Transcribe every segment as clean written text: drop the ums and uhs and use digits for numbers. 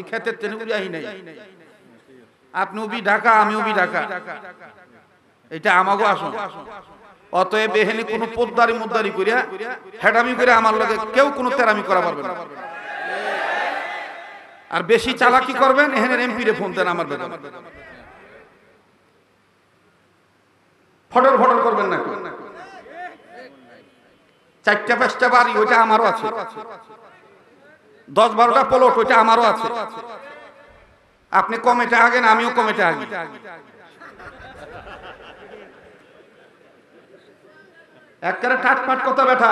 ক্ষেতের ট্রেনে উড়াই নাই। আপনি উবি ঢাকা, আমি উবি ঢাকা, এটা আমাগো আসুন। অতএব এখানে কোনো পোদ্দারি মুদ্দারি করিয়া হেডামি করে আমার লগে কেউ কোনো তেরামি করা পারবে না। আর বেশি চালাকি করবেন এখানে এমপি রে ফোন দেন আমার বেতন, ফটর ফটর করবেন না। 4টা 5টা বাড়ি ওইটা আমারও আছে, 10-12টা প্লট ওইটা আমারও আছে। আপনি কমেটে আগেন, আমিও কমেটে আগে। একবারে টাটপাট কথা বেটা।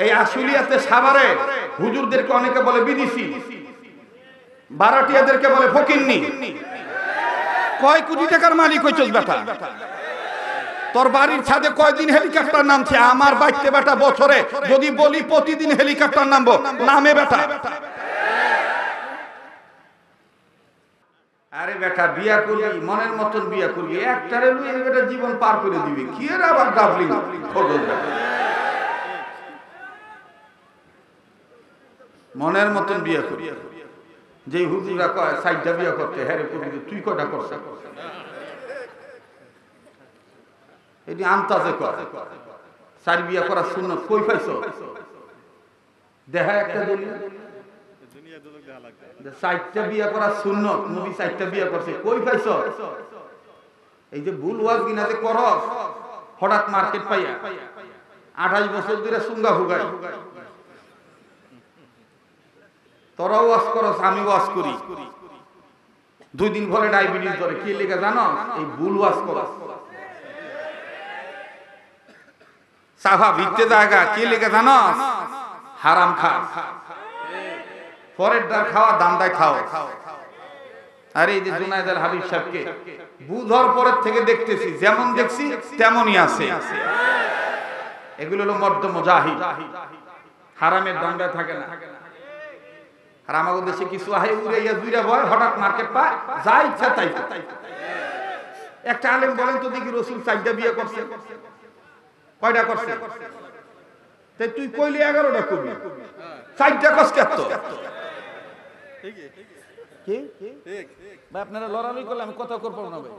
এই আশুলিয়াতে সাভারে হুজুরদেরকে অনেকে বলে বিদেশি, বারাটিয়াদেরকে বলে ফকিন্নি। কয় কোটি টাকার মালিক হইছস বেটা? তোর বাড়ির ছাদে কয়দিন হেলিকপ্টার নামছে? আমার বাইতে বেটা বছরে যদি বলি প্রতিদিন হেলিকপ্টার নামবো, নামে বেটা। আরে বেটা বিয়া করবি, মনের মতন বিয়া করবি, একটারে লুই বেটা জীবন পার করে দিবি। কি এর আবার ডাবলিং খোঁজ? মনের মতন বিয়া করবি। যে হুজুরা কয় 60টা বিয়া করতে, হ্যাঁ করবি, তুই কয়টা করছ? এটি আন্তাজে কর। 4 বিয়া করার সুন্নাত কই পাইছো? দেখা একটা দলিল। 60টা বিয়া করার সুন্নাত, নবী 60টা বিয়া করছে, কই পাইছো? এই যে ভুল ওয়াজ গিনাতে করস, হঠাৎ মার্কেট পাইয়া 28 বছর ধরে সুঙ্গা ভুগাই। তোরাও ওয়াজ করস, আমি ওয়াজ করি। 2 দিন পরে ডায়াবেটিস ধরে। কি লেগে জানো? এই ভুল ওয়াজ করস। সাফা ভিত্তে জায়গা কি লেগে জানো? হারাম খা, পরের ডার খাওয়া, দান্দায় খাও। আরে এই যে জুনায়েদ হাবিব সাহেবকে বুধর পরের থেকে দেখতেছি, যেমন দেখছি তেমনই আছে। এগুলো হলো মর্দ মুজাহিদ, হারামের দান্দায় থাকে না। আর আমাদের দেশে কিছু আহে উড়াইয়া দুইরা ভয়, হঠাৎ মার্কেট পায়, যা ইচ্ছা তাই। একটা আলেম বলেন তো দেখি, রাসূল 4টা বিয়ে করছে, কয়টা করছে? তাই তুই কইলে 11টা করবি, 4টা কস কেত? কি ভাই আপনারা লড়ালড়ি করলে আমি কথা করবো না ভাই।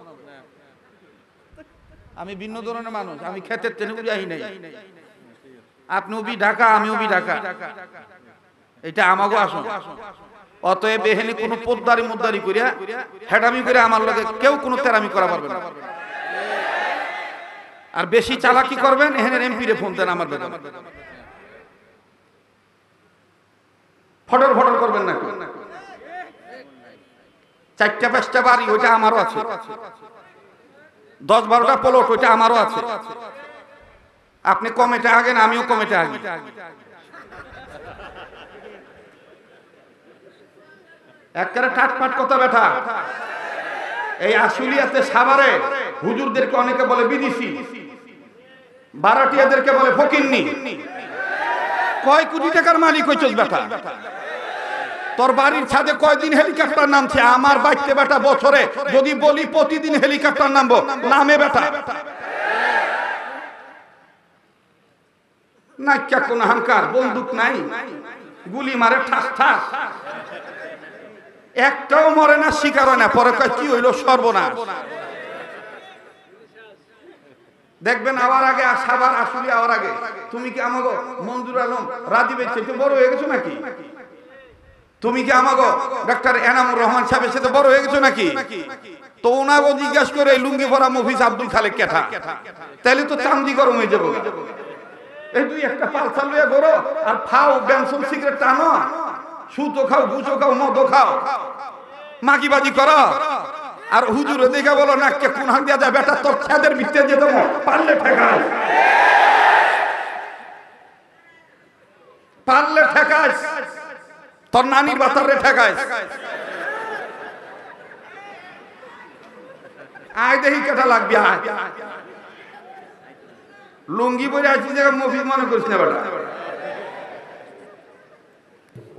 আমি ভিন্ন ধরনের মানুষ, আমি ক্ষেতের ট্রেনে উড়াই নাই। আপনি উবি ঢাকা, আমি উবি ঢাকা, এটা আমাগো আসুন। অতএব এখানে কোনো পোদ্দারি মুদ্দারি করিয়া হেডামি করে আমার লগে কেউ কোনো তেরামি করা পারবে না। আর বেশি চালাকি করবেন এখানে এমপি রে ফোন দেন আমার বেতন, ফটর ফটর করবেন না। 4টা 5টা বাড়ি ওইটা আমারও আছে, 10-12টা প্লট ওইটা আমারও আছে। আপনি কমেটে আগেন, আমিও কমেটে আগে। একবারে টাটপাট কথা বেটা। এই আশুলিয়াতে সাভারে হুজুরদেরকে অনেকে বলে বিদেশি, বারাটিয়াদেরকে বলে ফকিন্নি। কয় কোটি টাকার মালিক হইছস বেটা? তোর বাড়ির ছাদে কয়দিন হেলিকপ্টার নামছে? আমার বাইতে বেটা বছরে যদি বলি প্রতিদিন হেলিকপ্টার নামবো, নামে বেটা। না কে কোন হাঙ্কার, বন্দুক নাই, গুলি মারে ঠাস ঠাস, একটাও মরে না, শিকার হয় না। পরে কয় কি হইলো, সর্বনাশ। দেখবেন আওয়ার আগে, সাভার আসলে আওয়ার আগে তুমি কি আমাগো মঞ্জুর আলম রাজীবের চেয়ে বড় হয়ে গেছো নাকি? তুমি কি আমাগো ডাক্তার এনামুর রহমান সাহেবের সাথে বড় হয়ে গেছো নাকি? তো ওনাগো জিজ্ঞাসা করে লুঙ্গি ভরা মফিজ আব্দুল খালেক কেঠা, তাহলে তো চান্দি গরম হয়ে যাবো। এই দুই একটা পালসা লইয়া গরো আর ফাও বেনসন সিগারেট টানো, সুতো খাও, গুছো খাও, মদও খাও, মাগিবাজি করো। আর হুজুরে দেখে বলো না কে কোন হাত দিয়া যায় বেটা, তোর খেদের ভিতরে যেতে পারলে ঠেকাস, পারলে ঠেকাস, তোর নানির বাতারে ঠেকাস। আয় দেখি কেটা লাগবে, আয়। লুঙ্গি পরে আছি যে মফিজ মনে করিস না বেটা।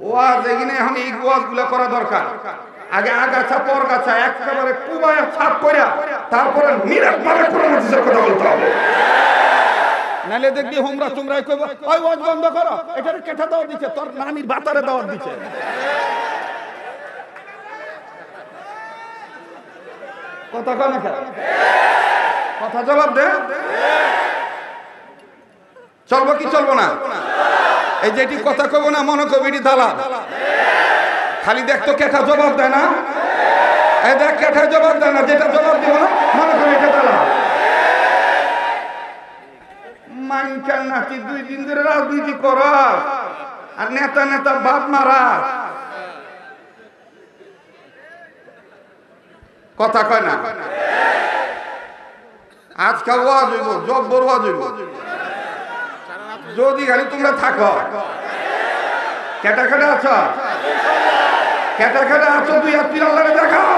ওয়াজ এখানে এখন এই ওয়াজ গুলা করা দরকার। আগে আগাছা পর গাছা একেবারে কুবায়া ছাপ কইরা তারপরে নিরাপদে প্রমোশনের কথা বলতে হবে। নালে দেখবি হোমরা চুমরাই কইব ওই ওয়াজ বন্ধ করো, এটারে কেটা দাও দিছে, তোর নানির বাতারে দাও দিছে। কথা কয় না কেন? কথা জবাব দে। চলবো কি চলবো না? এই যেটি কথা কব না মনে করবি এটি দালাল। খালি দেখতো কেটা জবাব দেয় না, এই দেখ কেটা জবাব দেয় না, যেটা জবাব দিব না মনে করবি এটা দালাল। মাইনকার নাতি 2 দিন ধরে রাজনীতি করা আর নেতা নেতা বাপ মারা, কথা কয় না। আজকাল ওয়াজ হইব, জব্বর ওয়াজ হইব। যদি খালি তোমরা থাকো, কেটা কেটা আছো, কেটা কেটা আছো, 2 হাত তুই আল্লাহরে দেখাও।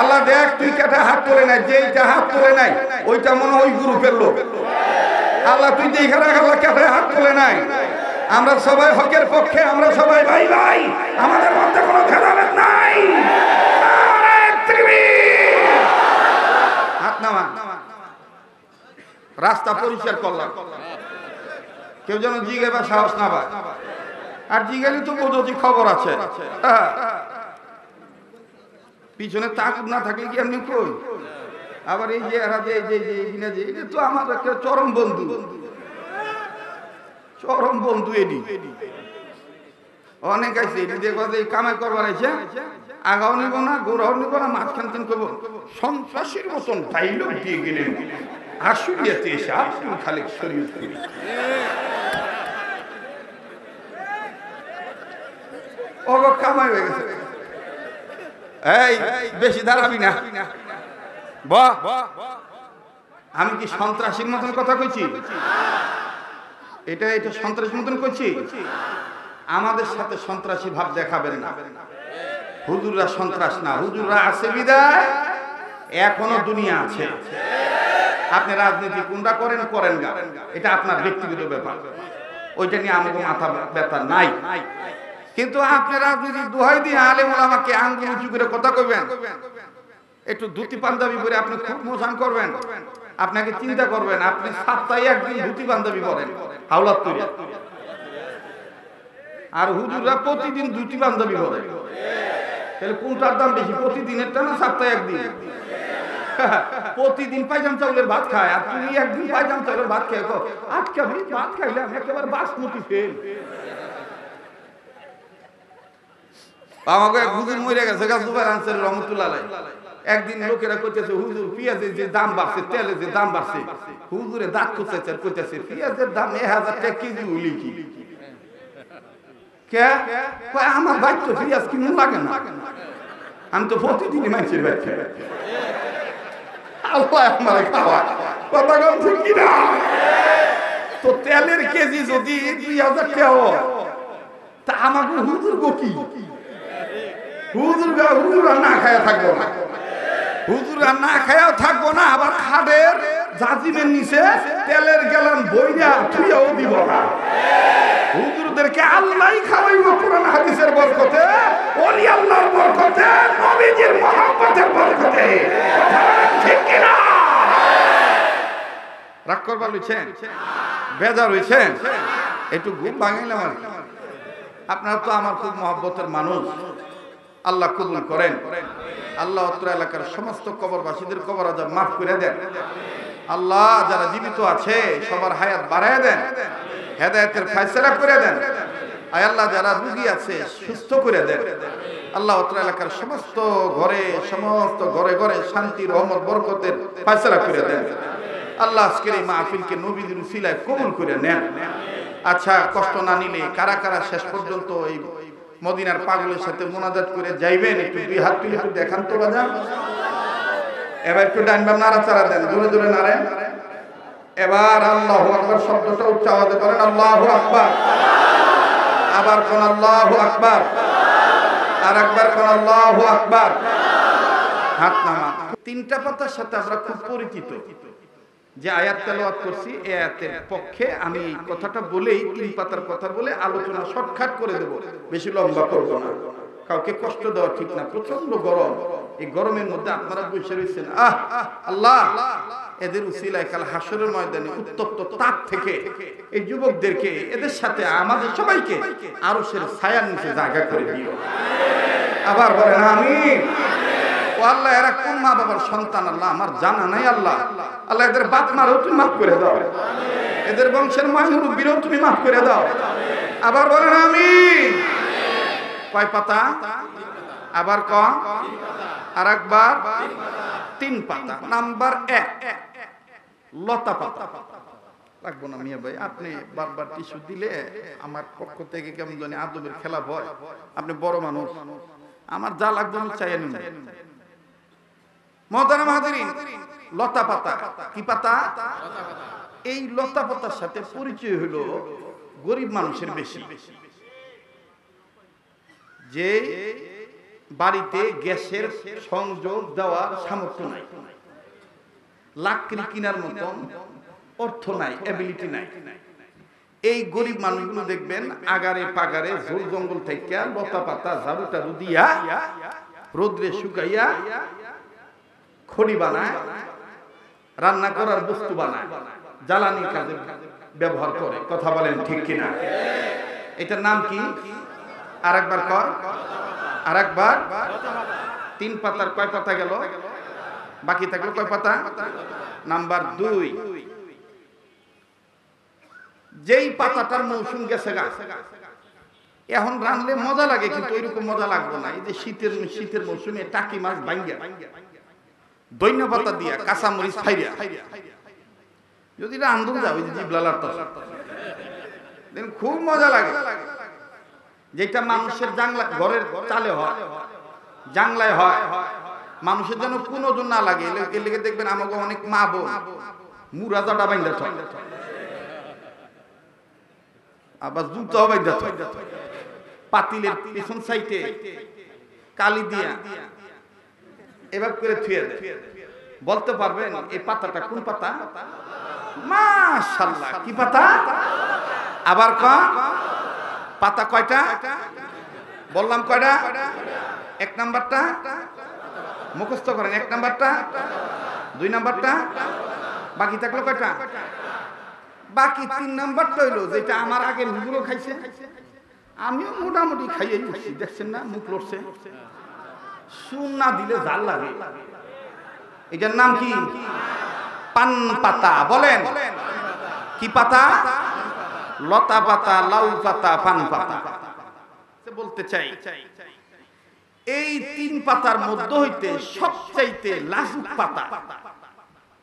আল্লাহ দেখ তুই কেটা হাত তোলে নাই, যেইটা হাত তোলে নাই ওইটা মনে ওই গ্রুপের লোক। আল্লাহ তুই দেখে রাখ, আল্লাহ কেটা হাত তোলে নাই। আমরা সবাই হকের পক্ষে, আমরা সবাই ভাই ভাই, আমাদের মধ্যে কোনো ভেদাভেদ নাই। হাত নামা। রাস্তা পরিষ্কার করলাম, কেউ যেন জিগে বা সাহস না পায়। আর জিগালি তো বোঝো খবর আছে, পিছনে তাক না থাকলে কি এমনি কই। আবার এই যে এরা যে এটা তো আমার একটা চরম বন্ধু, চরম বন্ধু। এডি অনেক আছে, এটি দেখবা যে কামাই করবার আছে, আগাও নিব না, গোড়াও নিব না, মাঝখান তিন করবো সন্ত্রাসীর মতন ডাইলগ দিয়ে গেলেন। আসুরিয়াতে এসে আব্দুল খালেক শরীয়তপুরী ওগো কামাই হয়ে গেছে। এই বেশি দাঁড়াবি না। বাহ, আমি কি সন্ত্রাসীর মতন কথা কইছি? এটা সন্ত্রাসীর মতন কইছি? আমাদের সাথে সন্ত্রাসী ভাব দেখাবেন না। হুজুররা সন্ত্রাস না, হুজুররা আছে বিদায় এখনো দুনিয়া আছে। আপনি রাজনীতি কোনটা করেন করেন গা, এটা আপনার ব্যক্তিগত ব্যাপার, ওইটা নিয়ে আমাকে মাথা ব্যথা নাই। কিন্তু আপনি রাজনীতির দোহাই দিয়ে আলেম ওলামাকে আঙ্গুল উঁচু করে কথা কইবেন, একটু ধুতি পাঞ্জাবি পরে আপনি খুব মোশান করবেন, আপনাকে চিন্তা করবেন আপনি সপ্তাহে একদিন ধুতি পাঞ্জাবি পরেন হাওলাত তৈরি, আর হুজুররা প্রতিদিন ধুতি পাঞ্জাবি পরে। তাহলে কোনটার দাম বেশি, প্রতিদিনেরটা না সপ্তাহে একদিন? প্রতিদিন পাইজাম চাউলের ভাত খায়, আর তুমি একদিন পাইজাম চাউলের ভাত খেয়ে আজকে আমি ভাত খাইলাম একেবারে বাসমতি ফেল। আমাকে এক হুজুর মরে গেছে জুবাইর আনসারী রহমাতুল্লাহ আলাইহি। একদিন লোকেরা কইতেছে হুজুর পেঁয়াজের যে দাম বাড়ছে, তেলের যে দাম বাড়ছে, হুজুরে দাঁত খুঁজতেছে আর কইতেছে পেঁয়াজের দাম 1000 টাকা কেজি হইলি কি? কে কয় আমার ভাই তো পেঁয়াজ কিনে লাগে না, আমি তো প্রতিদিনই মানুষের ভাই খাই। আল্লাহ আমার খাওয়া কথা কম ঠিক কিনা? তো তেলের কেজি যদি 2000 টাকা হয়, তা আমাকে হুজুর গো কি? হুজুরা না খায়া থাকবো না, হুজুরা না খায়াও থাকবো না, আবার খাদের জাজিমের নিচে তেলের গ্যালান বইরা থুইয়াও দিব না। হুজুরদেরকে আল্লাহই খাওয়াইব কোরআন হাদিসের বরকতে, ওলি আল্লাহর বরকতে, নবীজির মহব্বতের বরকতে। ঠিক কি না? রাগ করবার লইছেন, বেজার হইছেন, একটু ঘুম ভাঙাইলাম আর কি। আপনারা তো আমার খুব মহব্বতের মানুষ, আল্লাহ কবুল করেন। আল্লাহ অত্র এলাকার সমস্ত কবরবাসীদের কবর আযাব মাফ করে দেন। আল্লাহ যারা জীবিত আছে সবার হায়াত বাড়ায় দেন, হেদায়েতের ফয়সালা করে দেন। আয় আল্লাহ যারা রোগী আছে সুস্থ করে দেন। আল্লাহ অত্র এলাকার সমস্ত ঘরে ঘরে শান্তি, রহমত, বরকতের ফয়সালা করে দেন। আল্লাহ আজকের এই মাহফিলকে নবীর উসিলায় কবুল করে নেন। আচ্ছা, কষ্ট না নিলে কারা কারা শেষ পর্যন্ত এই মদিনার পাগলের সাথে মুনাজাত করে যাইবেন, একটু 2 হাত তুলে একটু দেখান তো বাজান। এবার একটু ডান বাম নাড়াচাড়া দেন, জোরে জোরে নাড়েন। এবার আল্লাহু আকবার শব্দটা উচ্চ আওয়াজে বলেন, আল্লাহু আকবার। আবার কোন আল্লাহু আকবার, আর একবার কোন আল্লাহু আকবার। হাত নামা। 3টা পাতার সাথে আমরা খুব পরিচিত, যে আয়াত তেলাওয়াত করছি এই আয়াতের পক্ষে আমি এই কথাটা বলেই 3 পাতার কথা বলে আলোচনা শর্টকাট করে দেব, বেশি লম্বা করব না, কাউকে কষ্ট দেওয়া ঠিক না। প্রচন্ড গরম, এই গরমের মধ্যে আপনারা বসে রয়েছেন। আল্লাহ এদের উসিলায় কাল হাসরের ময়দানে উত্তপ্ত তাপ থেকে এই যুবকদেরকে, এদের সাথে আমাদের সবাইকে আরশের ছায়ার নিচে জায়গা করে দিও। আবার বলেন আমিন। আল্লাহ এরা কোন মা বাবার সন্তান আল্লাহ আমার জানা নাই আল্লাহ। আল্লাহ এদের বাপ মারও তুমি মাফ করে দাও, এদের বংশের মা মুরব্বীরও তুমি মাফ করে দাও। আবার বলেন আমিন। কয় পাতা? আবার কম, আর একবার 3 পাতা। নাম্বার 1 লতা পাতা। রাখবো না মিয়া ভাই, আপনি বারবার টিস্যু দিলে আমার পক্ষ থেকে কেমন জানি আদবের খেলা ভয়। আপনি বড় মানুষ, আমার যা লাগবে আমি চাই নিন। মুহতারাম হাজিরিন, লতা পাতা কি পাতা? এই লতা পাতার সাথে পরিচয় হলো গরিব মানুষের বেশি। যে বাড়িতে গ্যাসের সংযোগ দেওয়ার সামর্থ্য নাই, লাকড়ি কেনার মতন অর্থ নাই, এবিলিটি নাই, এই গরিব মানুষগুলো দেখবেন আগারে পাগারে ঝোল জঙ্গল থেকে লতা পাতা ঝাড়ু টাড়ু দিয়া রোদ্রে শুকাইয়া খড়ি বানায়, রান্না করার বস্তু বানায়, জ্বালানি কাজে ব্যবহার করে। কথা বলেন ঠিক কিনা? এটার নাম কি? আরেকবার কর, আরেকবার। 3 পাতার কয় পাতা গেল? বাকি থাকলো কয় পাতা? নাম্বার 2। যেই পাতাটার মৌসুম গেছে গা, এখন রানলে মজা লাগে, কিন্তু ওইরকম মজা লাগবে না। এই যে শীতের মৌসুমে টাকি মাছ ভাঙ্গা দৈন্য পাতা দিয়া কাঁচামরিচ ফাইরা যদি রান্ধন যাও, ওই যে জিবলালার খুব মজা লাগে। যেটা মানুষের জাংলা ঘরের চালে হয়, জাংলায় হয়, মানুষের যেন কোনো ওজন না লাগে। এর লেগে দেখবেন আমাকে অনেক মা বোন মুরাজাটা বাইন্দা থাকে, আবার জুতাও বাইন্দা থাকে, পাতিলের পেছন সাইডে কালি দিয়া এবার করে থুয়ে দেয়। বলতে পারবেন এই পাতাটা কোন পাতা? মাশাআল্লাহ, কি পাতা? আবার পাতা কয়টা বললাম? কয়টা? 1 নাম্বারটা মুখস্থ করেন, 1 নাম্বারটা, 2 নাম্বারটা, বাকি থাকলো কয়টা? বাকি 3 নাম্বারটা হইলো যেটা আমার আগের হুজুরও খাইছে, আমিও মোটামুটি খাইয়ে উঠছি। দেখছেন না মুখ লড়ছে, সুন না দিলে জাল লাগে। এটার নাম কি? পান পাতা। বলেন কি পাতা? লতা পাতা, লাউ পাতা, পান পাতা। বলতে চাই এই 3 পাতার মধ্যে হইতে সবচাইতে লাজুক পাতা,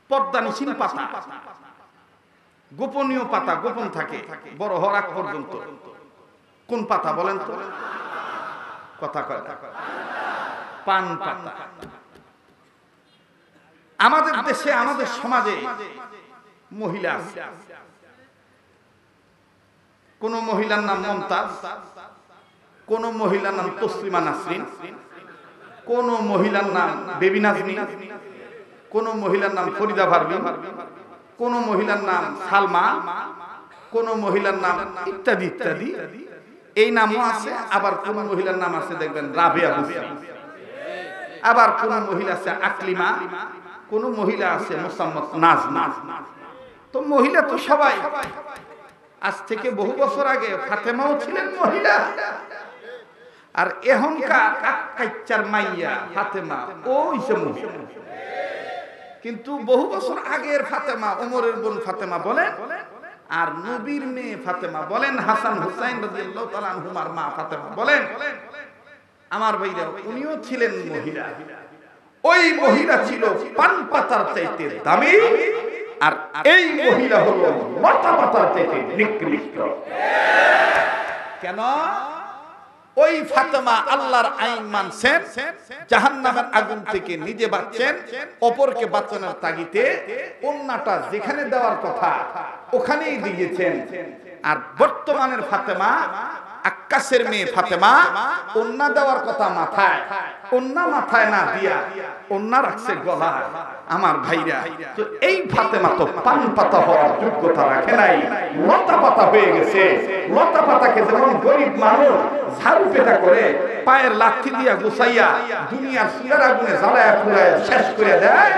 পর্দানিসীন পাতা, গোপনীয় পাতা, গোপন থাকে বড় হওয়ার আগ পর্যন্ত। কোন পাতা বলেন তো? কথা কয় পান পাতা। আমাদের দেশে, আমাদের সমাজে মহিলা আছে। কোন মহিলার নাম মমতাজ, কোন মহিলার নাম তসলিমা নাসরিন, কোন মহিলার নাম বেবি নাজনীন, কোন মহিলার নাম ফরিদা পারভিন, কোন মহিলার নাম সালমা, কোন মহিলার নাম ইত্যাদি ইত্যাদি। এই নামও আছে। আবার কোন মহিলার নাম আছে দেখবেন রাবিয়া বুসরি, আবার কোন মহিলা আছে আকলিমা, কোন মহিলা আছে মুসাম্মত নাজমা। তো মহিলা তো সবাই। আজ থেকে বহু বছর আগে ফাতেমাও ছিলেন মহিলা, আর এখনকার কাচ্চার মাইয়া ফাতেমা ওই সে মহিলা। কিন্তু বহু বছর আগের ফাতেমা, ওমরের বোন ফাতেমা বলেন, আর নবীর মেয়ে ফাতেমা বলেন, হাসান হুসাইন রাদিয়াল্লাহু তাআলা আনহুমার মা ফাতেমা বলেন, আমার ভাইরা উনিও ছিলেন মহিলা। ওই মহিলা ছিল পান পাতার চাইতে দামি, আর এই মহিলা হলো লতা পাতার চাইতে নিকৃষ্ট। কেন? ওই ফাতেমা আল্লাহর আইন মানছেন, জাহান্নামের আগুন থেকে নিজে বাঁচছেন, অপরকে বাঁচানোর তাগিদে ওন্নাটা যেখানে দেওয়ার কথা ওখানেই দিয়েছেন। আর বর্তমানের ফাতেমা, আক্কাসের মেয়ে ফাতেমা, ওন্না দেওয়ার কথা মাথায়, ওন্না মাথায় না দিয়া ওন্না রাখছে গলায়। আমার ভাইরা, তো এই ফাতেমা তো পান পাতা হওয়ার যোগ্যতা রাখে নাই, লতা পাতা হয়ে গেছে। লতা পাতাকে যেমন গরিব মানুষ ঝাড়ু পেটা করে পায়ের লাঠি দিয়া গুছাইয়া দুনিয়ার সুগার আগুনে জ্বালায়া পুড়ায় শেষ করে দেয়,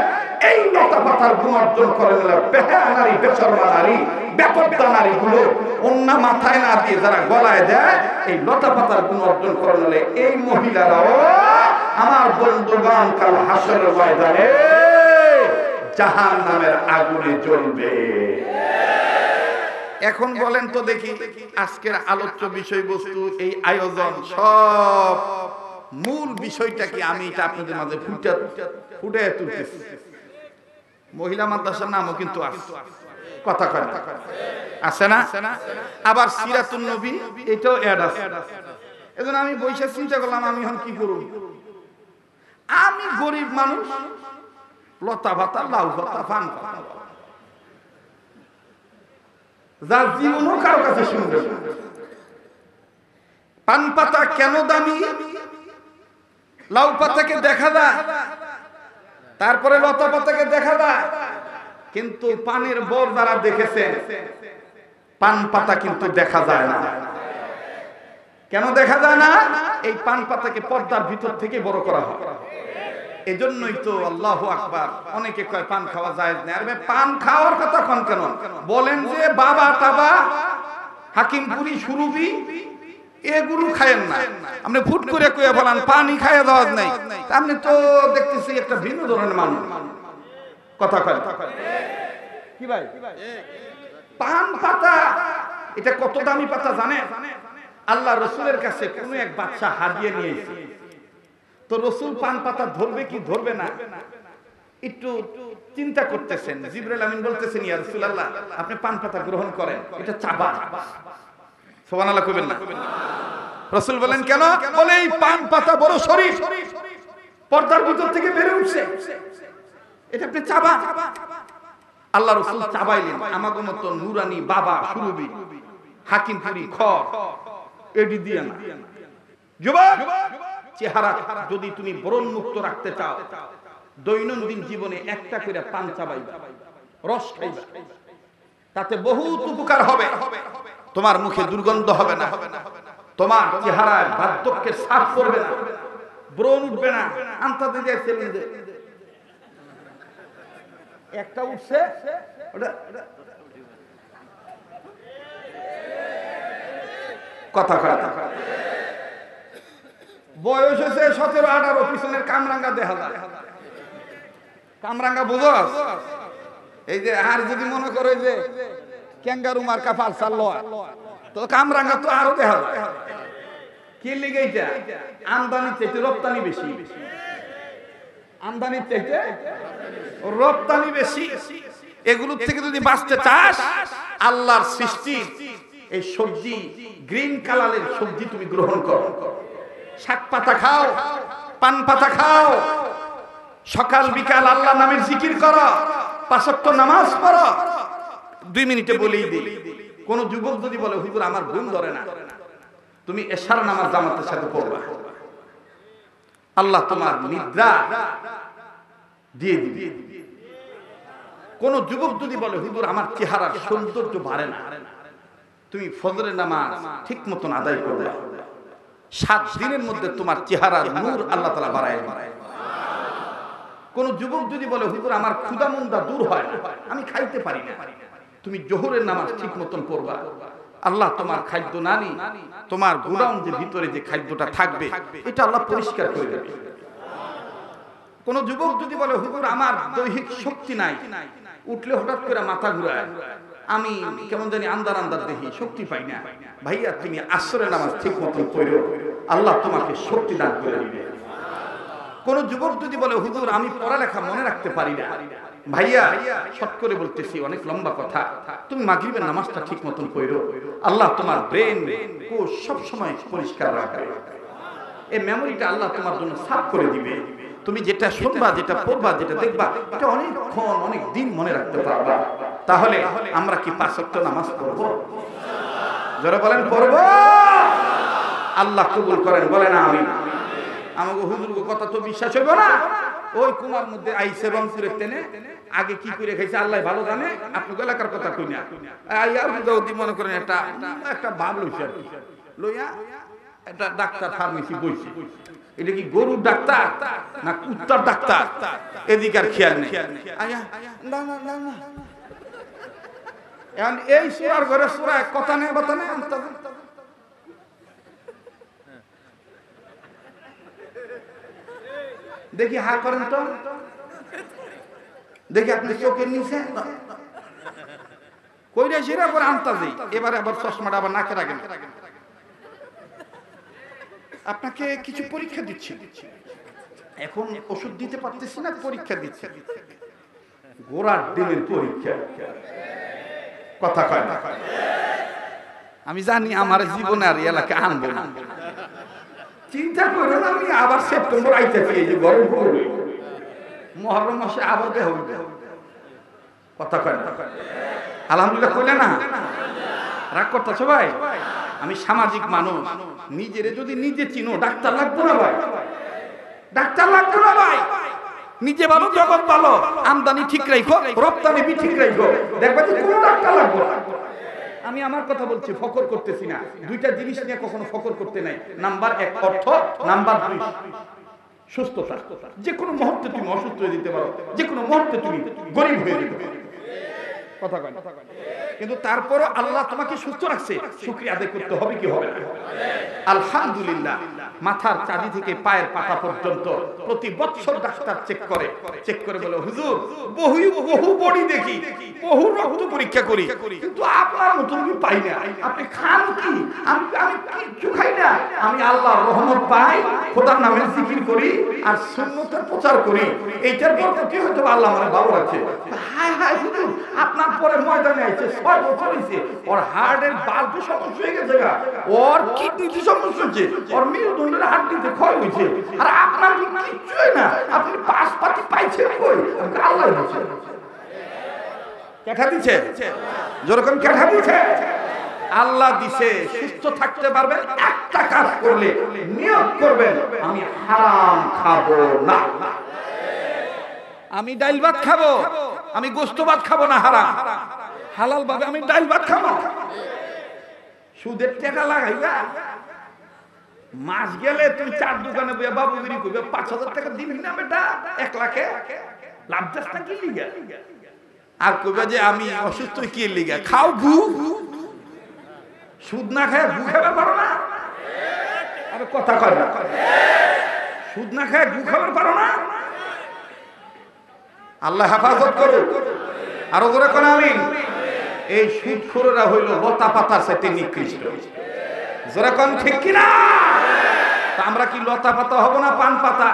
এই লতা পাতার গুণ অর্জন করে নিল বেহায়া নারী, বেশরমা নারী, বেপরদা নারী গুলো ওন্না মাথায় না দিয়ে যারা গলায় দেয়, এই লতা পাতার গুণ অর্জন করে নিলে এই মহিলারাও আমার বন্ধুগণ কাল হাসরের ময়দানে জাহান্নামের আগুনে জ্বলবে। এখন বলেন তো দেখি, আজকের আলোচ্য বিষয়বস্তু এই আয়োজন সব মূল বিষয়টা কি? আমি এটা আপনাদের মাঝে ফুটে তুলতেছি। মহিলা মাদ্রাসার নামও কিন্তু আছে, কথা কয় না, আছে না? আবার সিরাতুন নবী এটাও অ্যাড আছে। এজন্য আমি বৈশাখ চিন্তা করলাম, আমি এখন কি করব? আমি গরিব মানুষ, লতা পাতা, লাউ পাতা, পান পাতা, যার জীবনও কারো কাছে শুনবে। পান পাতা কেন দামি? লাউ পাতাকে দেখা যায়, তারপরে লতা পাতাকে দেখা যায়, কিন্তু পানের বর দ্বারা দেখেছেন, পান পাতা কিন্তু দেখা যায় না। কেন দেখা যায় না? এই পান পাতাকে পর্দার ভিতর থেকে বড় করা হয়। এজন্যই তো আল্লাহু আকবার, অনেকে কয় পান খাওয়া যায় না। আরে পান খাওয়ার কথা কোন কেন বলেন? যে বাবা টাবা, হাকিমপুরি, সুরুবি এগুলো খায়েন না। আপনি ফুট করে কয়ে বলেন পানি খাইয়া দেওয়া নাই, আপনি তো দেখতেছি একটা ভিন্ন ধরনের মানুষ, কথা কয় কি ভাই? পান পাতা এটা কত দামি পাতা জানে? আল্লাহ রসুলের কাছে কোন এক বাচ্চা হাদিয়ে নিয়েছে, তো রসুল পান পাতা ধরবে কি ধরবে না একটু চিন্তা করতেছেন। জিবরাইল আমিন বলতেছেন, ইয়া রাসূলুল্লাহ আপনি পান পাতা গ্রহণ করেন, এটা চাবা। সুবহানাল্লাহ কইবেন না? রাসূল বলেন কেন? বলে এই পান পাতা বড় শরীফ, পর্দার ভিতর থেকে বের উঠছে, এটা আপনি চাবা। আল্লাহ রাসূল চাবাইলেন। আমাগো মত নুরানি বাবা সুরবি হাকিমপুরি খড় এডি দিয়ে না। যুবক, চেহারা যদি তুমি ব্রণ মুক্ত রাখতে চাও, দৈনন্দিন জীবনে একটা করে পান চাবাইবা, রস খাইবা, তাতে বহুত উপকার হবে। তোমার মুখে দুর্গন্ধ হবে না, তোমার চেহারায় বার্ধক্যের ছাপ পড়বে না, ব্রণ উঠবে না। আনতা দিয়ে ছেলে একটা উঠছে, কথা কথা বয়স হয়েছে 17-18, পিছনের কামরাঙ্গা দেখা যায়। কামরাঙ্গা বুঝো? এই যে আর যদি মনে করে যে ক্যাঙ্গারু মার্কা পালসার লয়, তো কামরাঙ্গা তো আরো দেখা যায়। কি লিগে? এটা আমদানির চাইতে রপ্তানি বেশি, আমদানির চাইতে রপ্তানি বেশি। এগুলোর থেকে যদি বাঁচতে চাস, আল্লাহর সৃষ্টি এই সবজি, গ্রিন কালারের সবজি তুমি গ্রহণ করো। শাক পাতা খাও, পান পাতা খাও, সকাল বিকাল আল্লাহ নামের জিকির করো, 5 ওয়াক্ত নামাজ পড়ো। 2 মিনিটে বলেই দিই, কোন যুবক যদি বলে হুজুর আমার ঘুম ধরে না, তুমি এশার নামাজ জামাতের সাথে পড়বা, আল্লাহ তোমার নিদ্রা দিয়ে দিবে। কোন যুবক যদি বলে হুজুর আমার চেহারার সৌন্দর্য বাড়ে না, তুমি ফজরের নামাজ ঠিক মতন আদায় করবে, 7 দিনের মধ্যে তোমার চেহারার নূর আল্লাহ তাআলা বাড়ায়। কোন যুবক যদি বলে হুজুর আমার ক্ষুধা মন্দা দূর হয় না, আমি খাইতে পারি না, তুমি জোহরের নামাজ ঠিক মতন পড়বা, আল্লাহ তোমার খাদ্য নালী, তোমার গোডাউন যে ভিতরে যে খাদ্যটা থাকবে এটা আল্লাহ পরিষ্কার করে দেবে। কোন যুবক যদি বলে হুজুর আমার দৈহিক শক্তি নাই, উঠলে হঠাৎ করে মাথা ঘুরায়, আমি কেমন জানি আন্দার আন্দার দেখি, শক্তি পাই না, ভাইয়া তুমি আসরের নামাজ ঠিক মতন পড়ো, আল্লাহ তোমাকে শক্তি দান করে দিবে। কোন যুবক যদি বলে হুজুর আমি পড়ালেখা মনে রাখতে পারি না, ভাইয়া শর্ট করে বলতেছি, অনেক লম্বা কথা, তুমি মাগরিবের নামাজটা ঠিক মতন পড়ো, আল্লাহ তোমার ব্রেন কোষ সব সময় পরিষ্কার রাখবে, এই মেমোরিটা আল্লাহ তোমার জন্য সাফ করে দিবে। তুমি যেটা শুনবা, যেটা পড়বা, যেটা দেখবা, এটা অনেকক্ষণ অনেক দিন মনে রাখতে পারবা। তাহলে আমরা কি 5 ওয়াক্ত নামাজ পড়বো? যারা বলেন পড়বো, আল্লাহ কবুল করেন, বলেন আমিন। আমাকে হুজুর কথা তো বিশ্বাস হইব না, ওই কুমার মধ্যে আইসে রংপুরে টেনে আগে কি করে খাইছে আল্লাহ ভালো জানে, আপনি এলাকার কথা কই না, মনে করেন একটা একটা ভাব লইছে আর কি, লইয়া একটা ডাক্তার ফার্মেসি বইছে, এটা কি গরুর ডাক্তার না কুত্তার ডাক্তার, এদিকে আর খেয়াল নেই। এই সুরার ঘরে সুরা কথা নেই, কথা নেই, দেখি হা করেন তো, দেখি আপনি চোখের নিচে কইরা সেরা পরে আনতাজি, এবারে আবার চশমাটা আবার নাকে রাখেন। আপনাকে কিছু পরীক্ষা দিচ্ছি, এখন ওষুধ দিতে পারতেছি না, পরীক্ষা দিচ্ছে, গোড়ার ডিমের পরীক্ষা। কথা কয় না? আমি জানি আমার জীবনে আর এলাকা আনবো না, চিন্তা করে না। আমি আবার সেপ্টেম্বর আইতেছি, এই যে গরম পড়বে, মহরম মাসে আবার দেহ। কথা কয় না? আলহামদুলিল্লাহ কইলে না? রাগ করতেছো ভাই? আমি সামাজিক মানুষ, নিজেরে যদি নিজে চিনো, ডাক্তার লাগবো না ভাই, ডাক্তার লাগবো না ভাই। নিজে ভালো, জগৎ ভালো, আমদানি ঠিক রাখো, রপ্তানি বি ঠিক রাখো, দেখবা যে কোনো ডাক্তার লাগবো না। আমি আমার কথা বলছি, ফকর করতেছি না। দুইটা জিনিস নিয়ে কখনো ফকর করতে নাই। নাম্বার 1 অর্থ, নাম্বার 2 সুস্থতা। যে কোনো মুহূর্তে তুমি অসুস্থ হয়ে যেতে পারো, যে কোনো মুহূর্তে তুমি গরিব হয়ে যেতে পারো। কথা কয় না? কিন্তু তারপরও আল্লাহ তোমাকে সুস্থ রাখছে, শুকরিয়া আদায় করতে হবে কি হবে না? আলহামদুলিল্লাহ। মাথার চাঁদি থেকে পায়ের পাতা পর্যন্ত প্রতি বছর ডাক্তার চেক করে বলে, হুজুর বহু বডি দেখি, বহু রক্ত পরীক্ষা করি, কিন্তু আপনার মতো আমি পাই না। আপনি খান কি? আমি কিচ্ছু খাই না। আমি আল্লাহর রহমত পাই, খোদার নামে জিকির করি আর সুন্নতের প্রচার করি। এইটার পর কি হয়তো আল্লাহ আমার ভালো রাখছে। হায় হায় হুজুর, আপনার পরে ময়দানে আইছে, 6 বছর হইছে, ওর হার্টের বাল্বে সমস্যা হয়ে গেছে, ওর কিডনিতে সমস্যা হচ্ছে, ওর মেরুদণ্ডের হাড্ডিতে ক্ষয় হয়েছে, আর আপনার কিচ্ছুই না। আপনি পাশপাতি পাইছেন কই? আল্লাহ দিচ্ছে, কেঠা দিচ্ছে, যেরকম কেঠা দিচ্ছে আল্লাহ দিছে। সুস্থ থাকতে পারবেন একটা কাজ করলে, নিয়ত করবেন আমি হারাম খাবো না, আমি ডাল ভাত খাবো, আমি গোশত ভাত খাবো না হারাম, হালাল ভাবে আমি ডাল ভাত খাবো। সুদের টাকা লাগাইবা, মাস গেলে তুমি 4 দোকানে বইয়া বাবুগিরি করবে, 5,000 টাকা দিবি না বেটা 1 লাখে, লাভ যাস না কি লিগা? আর কইবা যে আমি অসুস্থ কি লিগা? খাও গু, সুদ না খায় গু খাবে পারো না? আরে কথা কয় না? সুদ না খায় গু খাবে পারো না? আল্লাহ হেফাজত করুক। আরো জোরে কোন আমিন। এই সুদখোররা হইল লতা পাতার সাথে নিকৃষ্ট। জোরে কোন ঠিক কি না? তা আমরা কি লতা পাতা হব না পান পাতা?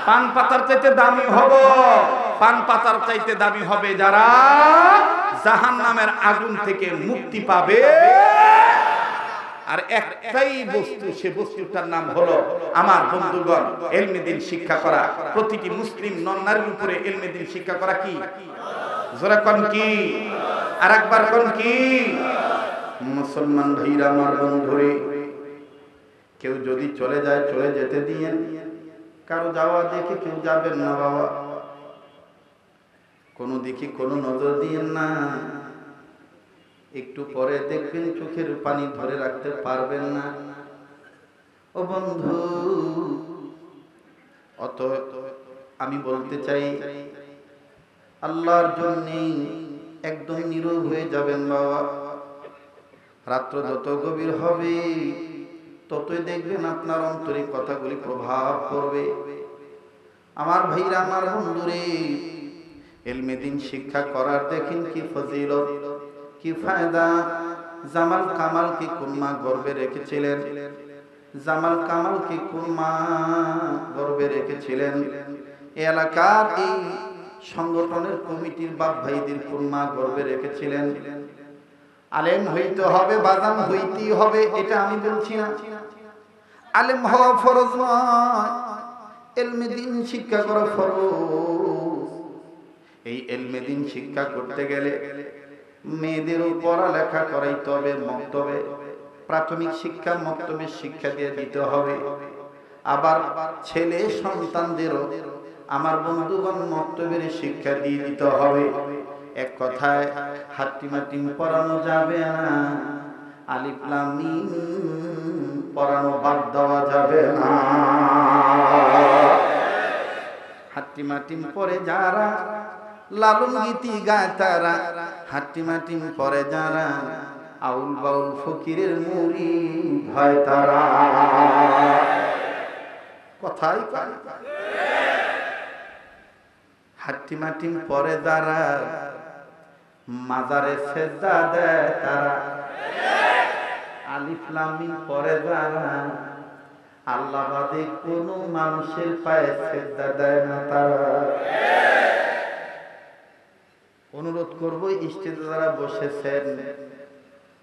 পান পাতার চাইতে দামি হব। পান পাতার চাইতে দামি হবে যারা জাহান্নামের আগুন থেকে মুক্তি পাবে। আর একটাই বস্তু, সে বস্তুটার নাম হলো আমার বন্ধুগণ ইলমে দ্বীন শিক্ষা করা। প্রতিটি মুসলিম নর-নারীর উপরে ইলমে দ্বীন শিক্ষা করা কি? জোরে কোন কি? আরেকবার কোন কি? মুসলমান ভাইরা আমার বন্ধুরে, কেউ যদি চলে যায় চলে যেতে দিয়েন, কারো যাওয়া দেখে কেউ যাবেন না বাবা, কোনো দিকে কোনো নজর দিয়েন না। একটু পরে দেখবেন চোখের পানি ধরে রাখতে পারবেন না। ও বন্ধু, অত আমি বলতে চাই আল্লাহর জন্য একদম নীরব হয়ে যাবেন বাবা। রাত্র যত গভীর হবে ততই দেখবেন আপনার অন্তরে কথাগুলি প্রভাব পড়বে। আমার ভাইরা আমার বন্ধুরে, ইলমে দ্বীন শিক্ষা করার দেখেন কি ফজিলত, কি ফায়দা। জামাল কামাল কি কোন মা গর্বে রেখেছিলেন? জামাল কামাল কি কোন মা গর্বে রেখেছিলেন? এলাকার এই সংগঠনের কমিটির বাপ ভাইদের কোন মা গর্বে রেখেছিলেন? আলেম হইতে হবে, বাদাম হইতেই হবে, এটা আমি বলছি না। আলেম হওয়া ফরজ নয়, ইলমে দ্বীন শিক্ষা করা ফরজ। এই ইলমে দ্বীন শিক্ষা করতে গেলে মেয়েদেরও পড়ালেখা করাইতে হবে, মক্তবে প্রাথমিক শিক্ষা মক্তবের শিক্ষা দিয়ে দিতে হবে। আবার ছেলে সন্তানদেরও আমার বন্ধুগণ মক্তবের শিক্ষা দিয়ে দিতে হবে। এক কথায় হাত্তিমাতিম পড়ানো যাবে না, আলিফ লাম মিম পড়ানো বাদ দেওয়া যাবে না। হাত্তিমাতিম পড়ে যারা লালন গীতি গায় তারা, হাত্তিমাতিম পড়ে যারা আউল বাউল ফকিরের মুরিদ হয় তারা। কথাই কয় না। হাট্টি মাটিম পরে যারা মাজারে সেজদা দেয় তারা, আলিফ লাম মিম পরে যারা আল্লাহ বাদে কোন মানুষের পায়ে সেজদা দেয় না তারা। অনুরোধ করব স্টেজে যারা বসেছেন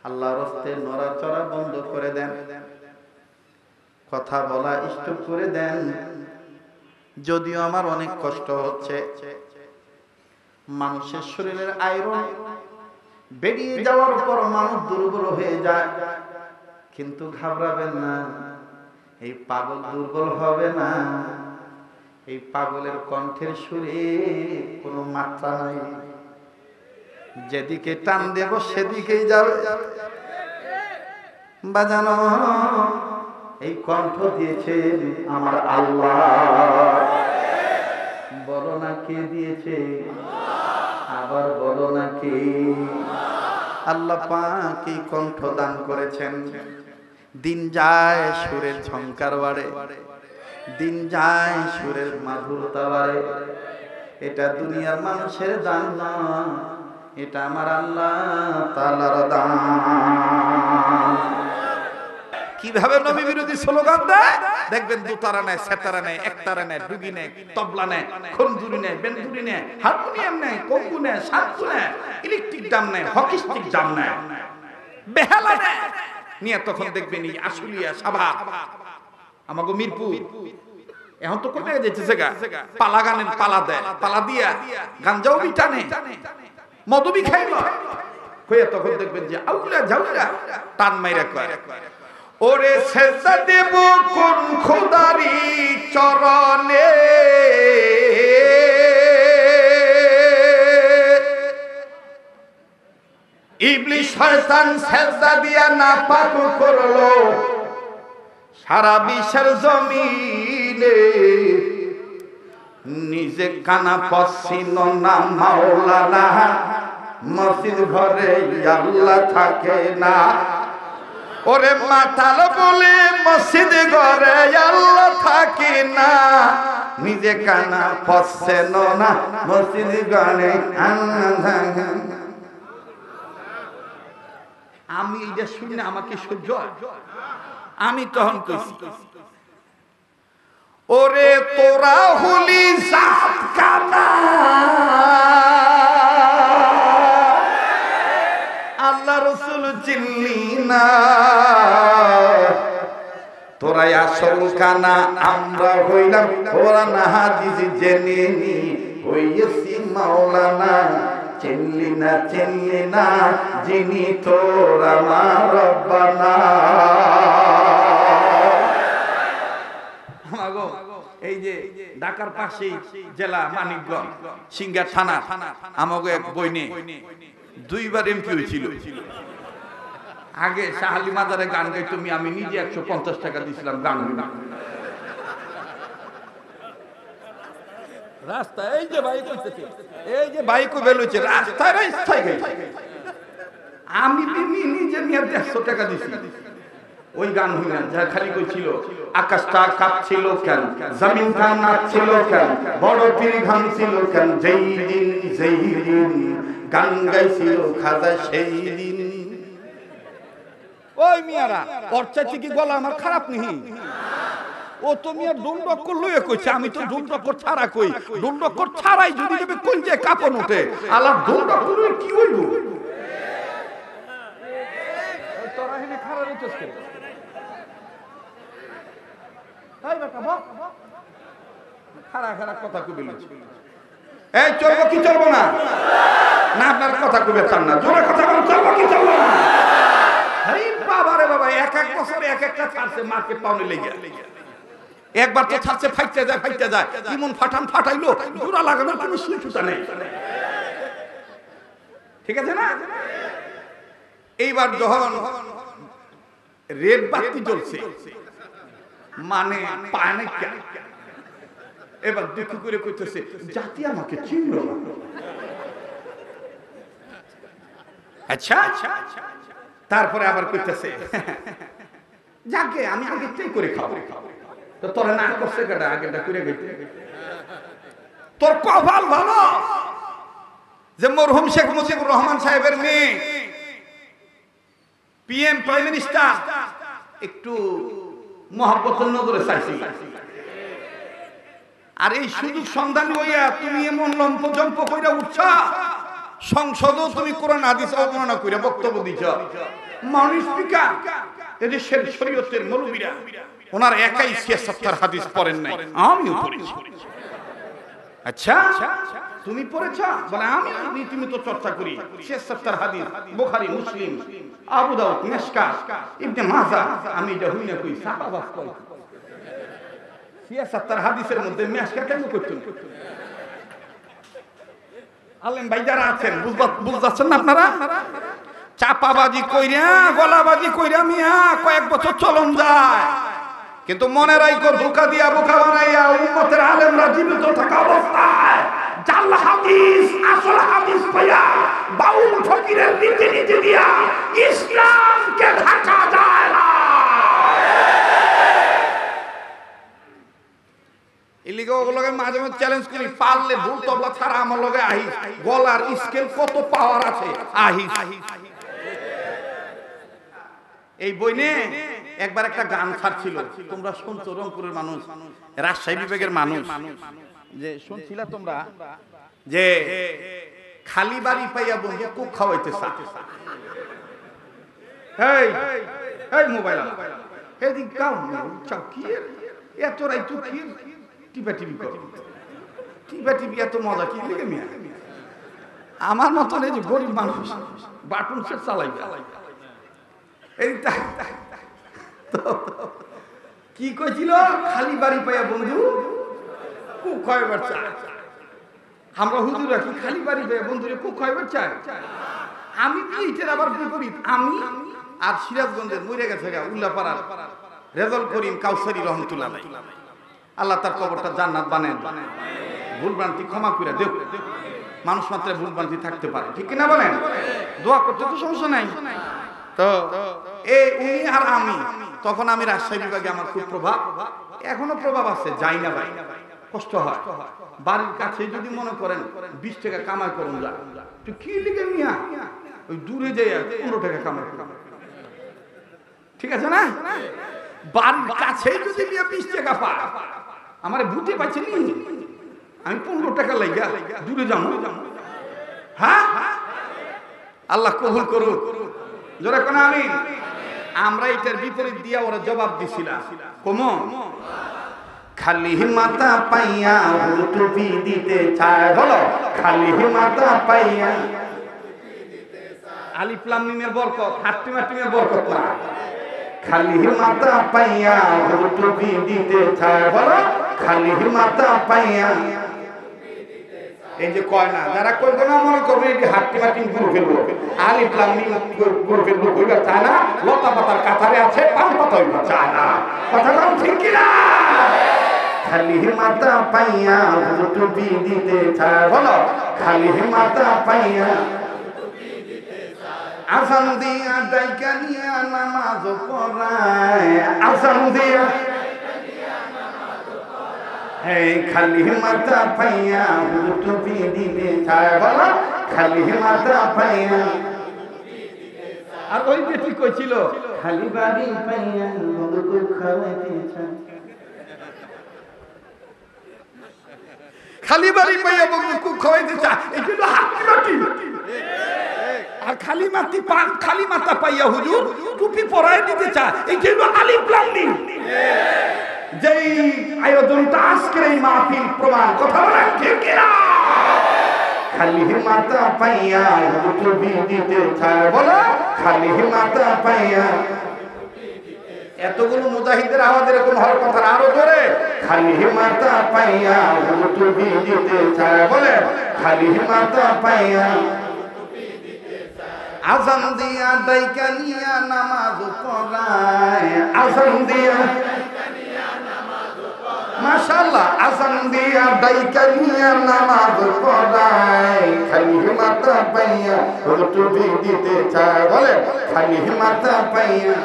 আল্লাহর রাস্তায় নড়াচড়া বন্ধ করে দেন, কথা বলা স্টপ করে দেন। যদিও আমার অনেক কষ্ট হচ্ছে, মানুষের শরীরের আয়রন বেরিয়ে যাওয়ার পর মানুষ দুর্বল হয়ে যায়, কিন্তু ঘাবড়াবেন না, এই পাগল দুর্বল হবে না। এই পাগলের কণ্ঠের সুরে কোনো মাত্রা নাই, যেদিকে টান দেব সেদিকেই যাবে। বাজানো এই কণ্ঠ দিয়েছে আমার আল্লাহ, বলো না কে দিয়েছে, আবার বলো না কে। আল্লাহ পাক এই কণ্ঠ দান করেছেন। দিন যায় সুরের ঝংকার বাড়ে, দিন যায় সুরের মাধুরতা বাড়ে। এটা দুনিয়ার মানুষের দান না, এটা আমার আল্লাহ তাআলার দান। কিভাবে নবী বিরোধী স্লোগান দেয় দেখবেন, দুতারা নেয়, সেতারা নেয়, একতারা নেয়, ডুগি নেয়, তবলা নেয়, খঞ্জুরি নেয়, বেঞ্জুরি নেয়, হারমোনিয়াম নেয়, কঙ্গু নেয়, শান্তু নেয়, ইলেকট্রিক ড্রাম নেয়, হকি স্টিক ড্রাম নেয়, বেহালা নেয় নিয়ে তখন দেখবেন এই আশুলিয়া সাভা আমাগো মিরপুর এখন তো কোথায় যেতেছে গা, পালা গানের পালা দেয়, পালা দিয়া গাঞ্জাও বিটানে, মদবি খাইল কইয়া তখন দেখবেন যে আউলা ঝাউলা টান মাইরা কয়, ওরে সেজদা দেব কোন খোদারি চরণে, ইবলিস শয়তান সেজদা দিয়া নাপাক করলো সারা বিশ্বের জমিনে। নিজে কানা পছিন না মাওলানা, মসজিদ ঘরে আল্লাহ থাকে না। ওরে মাতাল বলে মসজিদ ঘরে আল্লাহ থাকে না, নিজে কানা পছছেন না মসজিদ ঘরে আল্লাহ থাকে না। আমি এটা শুনে আমাকে সহ্য, আমি তখন কইছি, ওরে তোরা হলি জাত কানা, আল্লাহ রাসূল চিনলি না, তোরা আসল কানা আমরা হইলাম কোরআন হাদিস জেনে নি হইছি মাওলানা। চিনলি না যিনি তোর আমার রব্বানা। এই যে ঢাকার পাশেই জেলা মানিকগঞ্জ সিঙ্গার থানা, আমাকে এক বইনে দুইবার এমপি হয়েছিল। আগে শাহালি মাজারে গান গাইতো, আমি নিজে 150 টাকা দিয়েছিলাম গান গাইতে। রাস্তায় এই যে বাইক হইতেছে, এই যে বাইক বেলুছে রাস্তায় রাস্তায় গাইছে, আমি নিজে নিয়ে 150 টাকা দিছি ওই গান হইলাম। যা খালি কইছিল আকাশটা কাঁপছিল কেন, জমিনটা নাচছিল কেন, বড় পীর ঘামছিল কেন, যেই দিন গান গাইছিল খাজা সেই দিন। ওই মিয়ারা ওর চাইতে কি গলা আমার খারাপ নেই? ও তো মিয়া ডুমডক্কর লইয়া কইছে, আমি তো ডুমডক্কর ছাড়া কই। ডুমডক্কর ছাড়াই যদি দেবে কোন যে কাপন ওঠে, আল্লাহ ডুমডক্কর কি হইব? তোরা হেনে খারাপ হইছস কেন? এই বেটা বাপ খারাপ কথা কইবি না। এই চলবো কি চলবো না? না আপনার কথা কইবে চান না, জোরে কথা বল, চলবো কি চলবো না? আরে বাবা রে বাবা, এক এক বছরে এক একটা ছাড়ছে মার্কেট পাউনে লেগে। একবার তো ছাড়ছে ফাইটতে যায়, ইমন ফাটাইলো, জোড়া লাগানোর কোনো সুতা নেই। ঠিক আছে না? এইবার যখন রেড বাতি জ্বলছে, মানে পায় না কেন, এবার দুঃখ করে কইতেছে জাতি আমাকে চিনল না। আচ্ছা, তারপরে আবার কইতেছে যাকে আমি আগেরটাই করে খাবো। তো তোরে না করছে কেডা আগেটা করে গেছে তোর কপাল ভালো যে মরহুম শেখ মুজিবুর রহমান সাহেবের মেয়ে পিএম প্রাইম মিনিস্টার একটু মহব্বতের নজরে চাইছি আর এই সুযোগ সন্ধানী হইয়া তুমি এমন লম্প জম্প কইরা উঠছা সংসদও তুমি কোরআন হাদিস অবমাননা কইরা বক্তব্য দিছ মাননীয় স্পিকার এদেশের শরীয়তের মৌলবীরা ওনার একাই ৭৬ হাদিস পড়েন নাই আমিও পড়েছি আচ্ছা তুমি পড়েছো বলে আমি রীতিমতো চর্চা করি ৭৬ হাদিস বুখারী মুসলিম আবু দাউদ মিশকাত ইবনে মাজাহ আমি এটা হইনা কই সাহাবাস কই ৭৬ হাদিসের মধ্যে মিশকাত কেন করতেন আলেম ভাই যারা আছেন বুঝাচ্ছেন না আপনারা চাপাবাজি কইরা গলাবাজি কইরা মিয়া কয়েক বছর চলন যায় কিন্তু মনে রাখো ধোঁকা দিয়া বোকা বানাইয়া উম্মতের আলেমরা জীবিত থাকা অবস্থায় জাল হাদিস আসল হাদিস পাইয়া বাউল ফকিরের রীতিনীতি দিয়া ইসলামকে ঢাকা যায় না এলিগে ওগুলোকে মাঝে মাঝে চ্যালেঞ্জ করি পারলে ভুল তবলা ছাড়া আমার লগে আহি গলার স্কেল কত পাওয়ার আছে আহি এই বইনে একবার একটা গান ছাড়ছিল তোমরা শুনছো রংপুরের মানুষ রাজশাহী বিভাগের মানুষ যে শুনছিলা তোমরা যে খালি বাড়ি পাইয়া বন্ধু কুক খাওয়াইতে এই এই মোবাইল এদিক কাউ চাও কি এত রাইতো কি টিপা টিপি করো টিপা টিপি এত মজা কি লেগে মিয়া আমার মতন এই যে গরিব মানুষ বাটন সেট চালাই এই কি কইছিল খালি বাড়ি পাইয়া বন্ধু কুক খাওয়াইবার চায় আমরা হুজুরা কি খালি বাড়ি পাইয়া বন্ধুরে কুক খাওয়াইবার চায় আমি কি এটার আবার বিপরীত আমি আর সিরাজগঞ্জের মরে গেছে উল্লাপাড়ার রেজাল করিম কাউসারি রহমতুল্লাহ আল্লাহ তার কবরটা জান্নাত বানায় ভুল ভ্রান্তি ক্ষমা করে দেব মানুষ মাত্রায় ভুল ভ্রান্তি থাকতে পারে ঠিক কিনা বলেন দোয়া করতে তো সমস্যা নাই তো এই উনি আর আমি তখন আমি রাজশাহী বিভাগে আমার খুব প্রভাব এখনো প্রভাব আছে যাই না ভাই কষ্ট হয় বাড়ির কাছে যদি মনে করেন 20 টাকা কামাই করুন যা তো কি লিখে মিয়া ওই দূরে যাই 15 টাকা কামাই করুন ঠিক আছে না বাড়ির কাছে যদি নিয়ে 20 টাকা পা আমারে বুঝতে পারছেন আমি 15 টাকা লাইগা দূরে যাবো হ্যাঁ আল্লাহ কবুল করুক জোরে কোন আমিন আমরা এটার বিপরীত দিয়া ওরা জবাব দিছিলাম কমো খালি মাথা পাইয়া টুপি দিতে চায় বলো খালি মাথা পাইয়া আলিফ লাম মিমের বরকত হাট্টিমাটিমের বরকত না খালি মাথা পাইয়া টুপি দিতে চায় বলো খালি মাথা পাইয়া এই যে কয় না যারা কইবো না মনে করবে এটি হাট্টিমাটিম করে ফেলবো আলিফ লাম মিম করে ফেলবো কইবা চায় না লতা পাতার কাতারে আছে পান পাতা হইবা চায় না কথাটা ঠিক কি না খালি মাথা পাইয়া টুপি দিতে চায় বলো খালি মাথা পাইয়া আসান দিয়া ডাইকা নিয়া নামাজ পড়ায় আসান দিয়া এই খালি মাথা পাইয়া টুপি দিতে চায় বলো খালি মাথা পাইয়া আর ওই বেটি কইছিল খালি বাড়ি পাইয়া বন্ধু খাওয়াইতে চায় খালি বাড়ি পাইয়া বন্ধু খাওয়াইতে চায় এই জন্য হাট্টিমাটি আর খালি মাথা পাইয়া হুজুর টুপি পরায় দিতে চায় এই জন্য আলিফ লাম মিম যেই আয়োজনটা আজকের এই মাহফিল প্রমাণ কথা বলেন ঠিক কিনা খালি মাথা পাইয়া টুপি দিতে চায় বলো খালি মাথা পাইয়া এতগুলো মুজাহিদের আওয়াজ এরকম হওয়ার কথা আরো জোরে খালি মাথা পাইয়া টুপি দিতে চায় বলে খালি মাথা পাইয়া আজান দিয়া ডাইকা নিয়া নামাজ পড়ায় আজান দিয়া মাশাআল্লাহ আজান দিয়া ডাইকা নিয়া নামাজ পড়ায় খালি মাথা পাইয়া টুপি দিতে চায় বলে খালি মাথা পাইয়া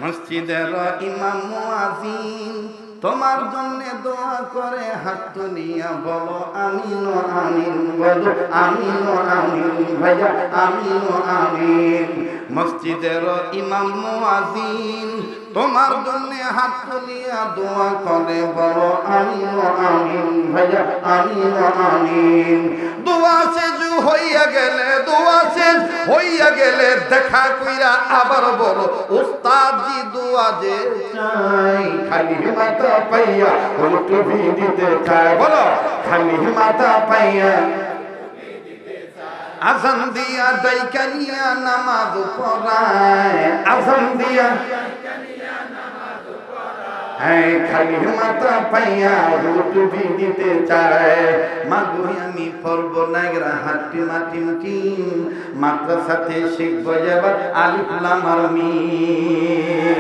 মসজিদের ইমাম মুয়াজ্জিন তোমার জন্য দোয়া করে হাত তুলিয়া বলো আমিন আমিন, বলো আমিন আমিন ভাইয়া আমিন আমিন। মসজিদের ইমাম মুয়াজ্জিন তোমার জন্য হাত তুলিয়া দোয়া করে বলো আমিন আমিন ভাইয়া আমিন আমিন। দোয়া শেষ হইয়া গেলে, দোয়া শেষ হইয়া গেলে দেখা কইরা আবার বলো উস্তাদ জি দোয়া যে চাই, খালি মাথা পাইয়া টুপি দিতে চায়, বলো খালি মাথা পাইয়া আজান দিয়া ডাইকা নিয়া নামাজ পড়ায়, আজান দিয়া খালি মাথা পাইয়া টুপি দিতে চায়। মাগো আমি পড়ব নাগরা হাটি মাটিম টিম, মাদ্রাসাতে শিখব যাবার আলিফ লাম আর মিম।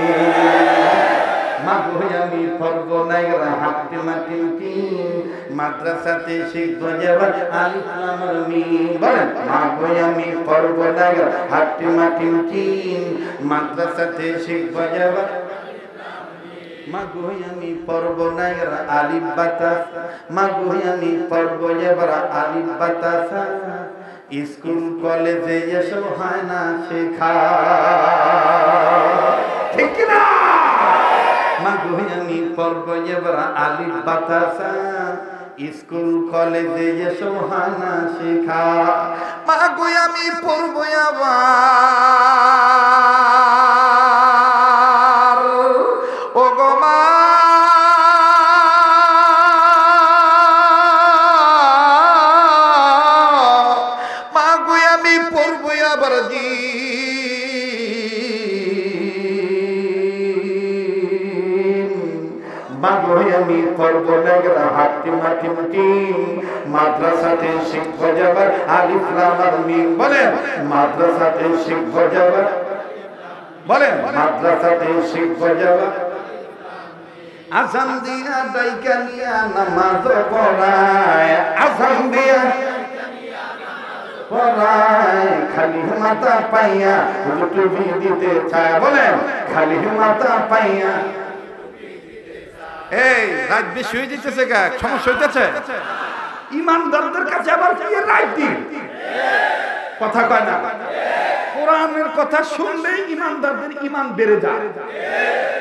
মাগো আমি পড়ব নাগরা হাটি মাটিম টিম, মাদ্রাসাতে শিখব যাবার আলিফ লাম আর মিম। বলেন মাগো আমি পড়ব নাগরা হাটি মাটিম টিম, মাদ্রাসাতে শিখব যাবার মাগো আমি পড়ব নাগরা আলিফ বাতাস, মাগো আমি পড়ব এবার আলিফ বাতাস। স্কুল কলেজে এসব হয় না শেখা, ঠিক না? মাগো আমি পড়ব এবার আলিফ বাতাস, স্কুল কলেজে এসব হয় না শেখা। মাগো আমি পড়ব আবার ও গো মা, মাগো আমি পড়ব আবার জি মাগো আমি পড়ব নাগরা হাটি মাটিম টিম, মাদ্রাসাতে শিখব যাবার আলিফ লাম আর মিম। বলেন মাদ্রাসাতে শিখব যাবার, বলেন মাদ্রাসাতে শিখব যাবার আজান দিয়া ডাইকা নিয়া নামাজ পড়ায়, আজান দিয়া পড়ায় খালি মাথা পাইয়া টুপি দিতে চায়। বলেন খালি মাথা পাইয়া। এই রাত বেশি হয়ে যেতেছে, সমস্যা হইতেছে। ইমানদারদের কাছে আবার কি রাইট দিন কথা কয় না। কোরআনের কথা শুনলেই ইমানদারদের ঈমান বেড়ে যায়।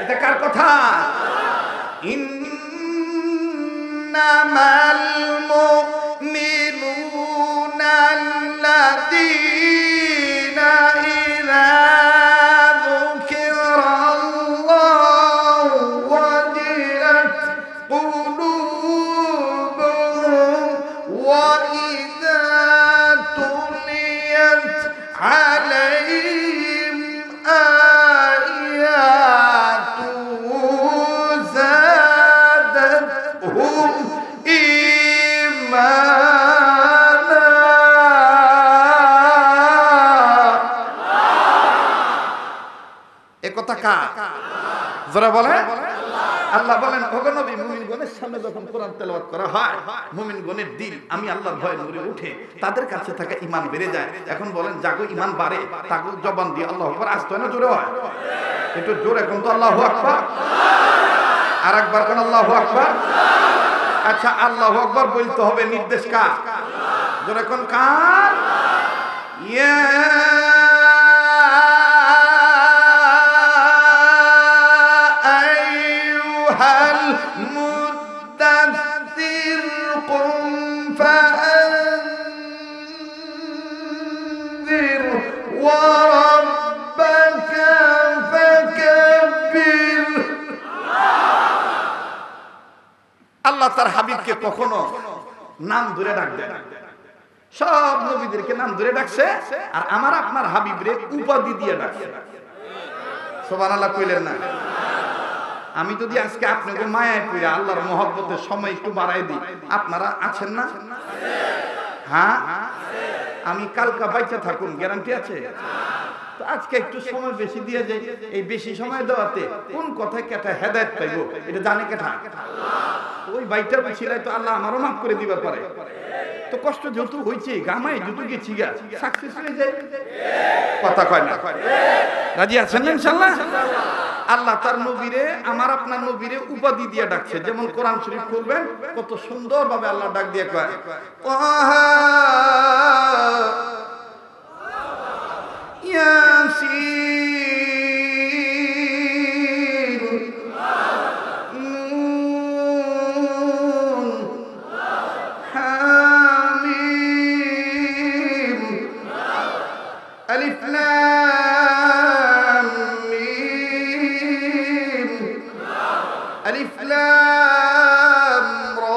এটা কার কথা? ইন্নামাল মুমিনুনা আল্লাযীনা ইযা যুকিরাল্লাহু ওয়াজিলাত কুলুবুহুম ওয়া ইযা তুলিয়াত আলাইহিম আয়াতুহু যাদাতহুম ঈমানা। এ কথা কার? যারা বলে আল্লাহ বলেন ওগো নবী, মুমিনগণের সামনে যখন কোরআন তেলাওয়াত করা হয় মুমিনগণের দিল আমি আল্লাহর ভয়ে নূরে উঠে, তাদের কাছে থাকা ঈমান বেড়ে যায়। এখন বলেন জাগো ঈমান বাড়ে, তাগো জবান দিয়ে আল্লাহু আকবার আসতে হয় না জোরে হয়? একটু জোরে এখন তো আল্লাহু আকবার, আর একবার কোন আল্লাহু আকবার। আচ্ছা আল্লাহু আকবার বলতে হবে, নির্দেশ কার? জোরে কোন কার? ইয়া মুদাসসির কুম ফাআনযির ওয়া রাব্বাকা ফাকাব্বির। আল্লাহ তার হাবিবকে কখনো নাম ধরে ডাকবে না, সব নবীদেরকে নাম ধরে ডাকছে, আর আমার আপনার হাবিবরে উপাধি দিয়ে ডাকছে। সুবহানাল্লাহ কইলেন না? আমি যদি আজকে আপনাকে মায়ায় পড়ে আল্লাহর মহব্বতের সময় একটু বাড়াই দিই, আপনারা আছেন না? হ্যাঁ, আমি কালকা বাইচা থাকুন, গ্যারান্টি আছে? তো আজকে একটু সময় বেশি দিয়ে যাই, এই বেশি সময় দেওয়াতে কোন কথায় কেটা হেদায়েত পাইবো এটা জানে কেটা? ওই বাইটার ছিলাই তো আল্লাহ আমারও মাফ করে দিবার পারে। তো কষ্ট যেহেতু হয়েছে, গামাই যেহেতু গেছি গা, সাকসেস হয়ে যায়। কথা কয় না? রাজি আছেন না ইনশাআল্লাহ? আল্লাহ তার নবীরে আমার আপনার নবীরে উপাধি দিয়ে ডাকছে। যেমন কোরআন শরীফ করবেন কত সুন্দর ভাবে আল্লাহ ডাক দিয়ে কয় ইয়াসিন নুন হামিম আলিফ লাম মিম আলিফ লাম রা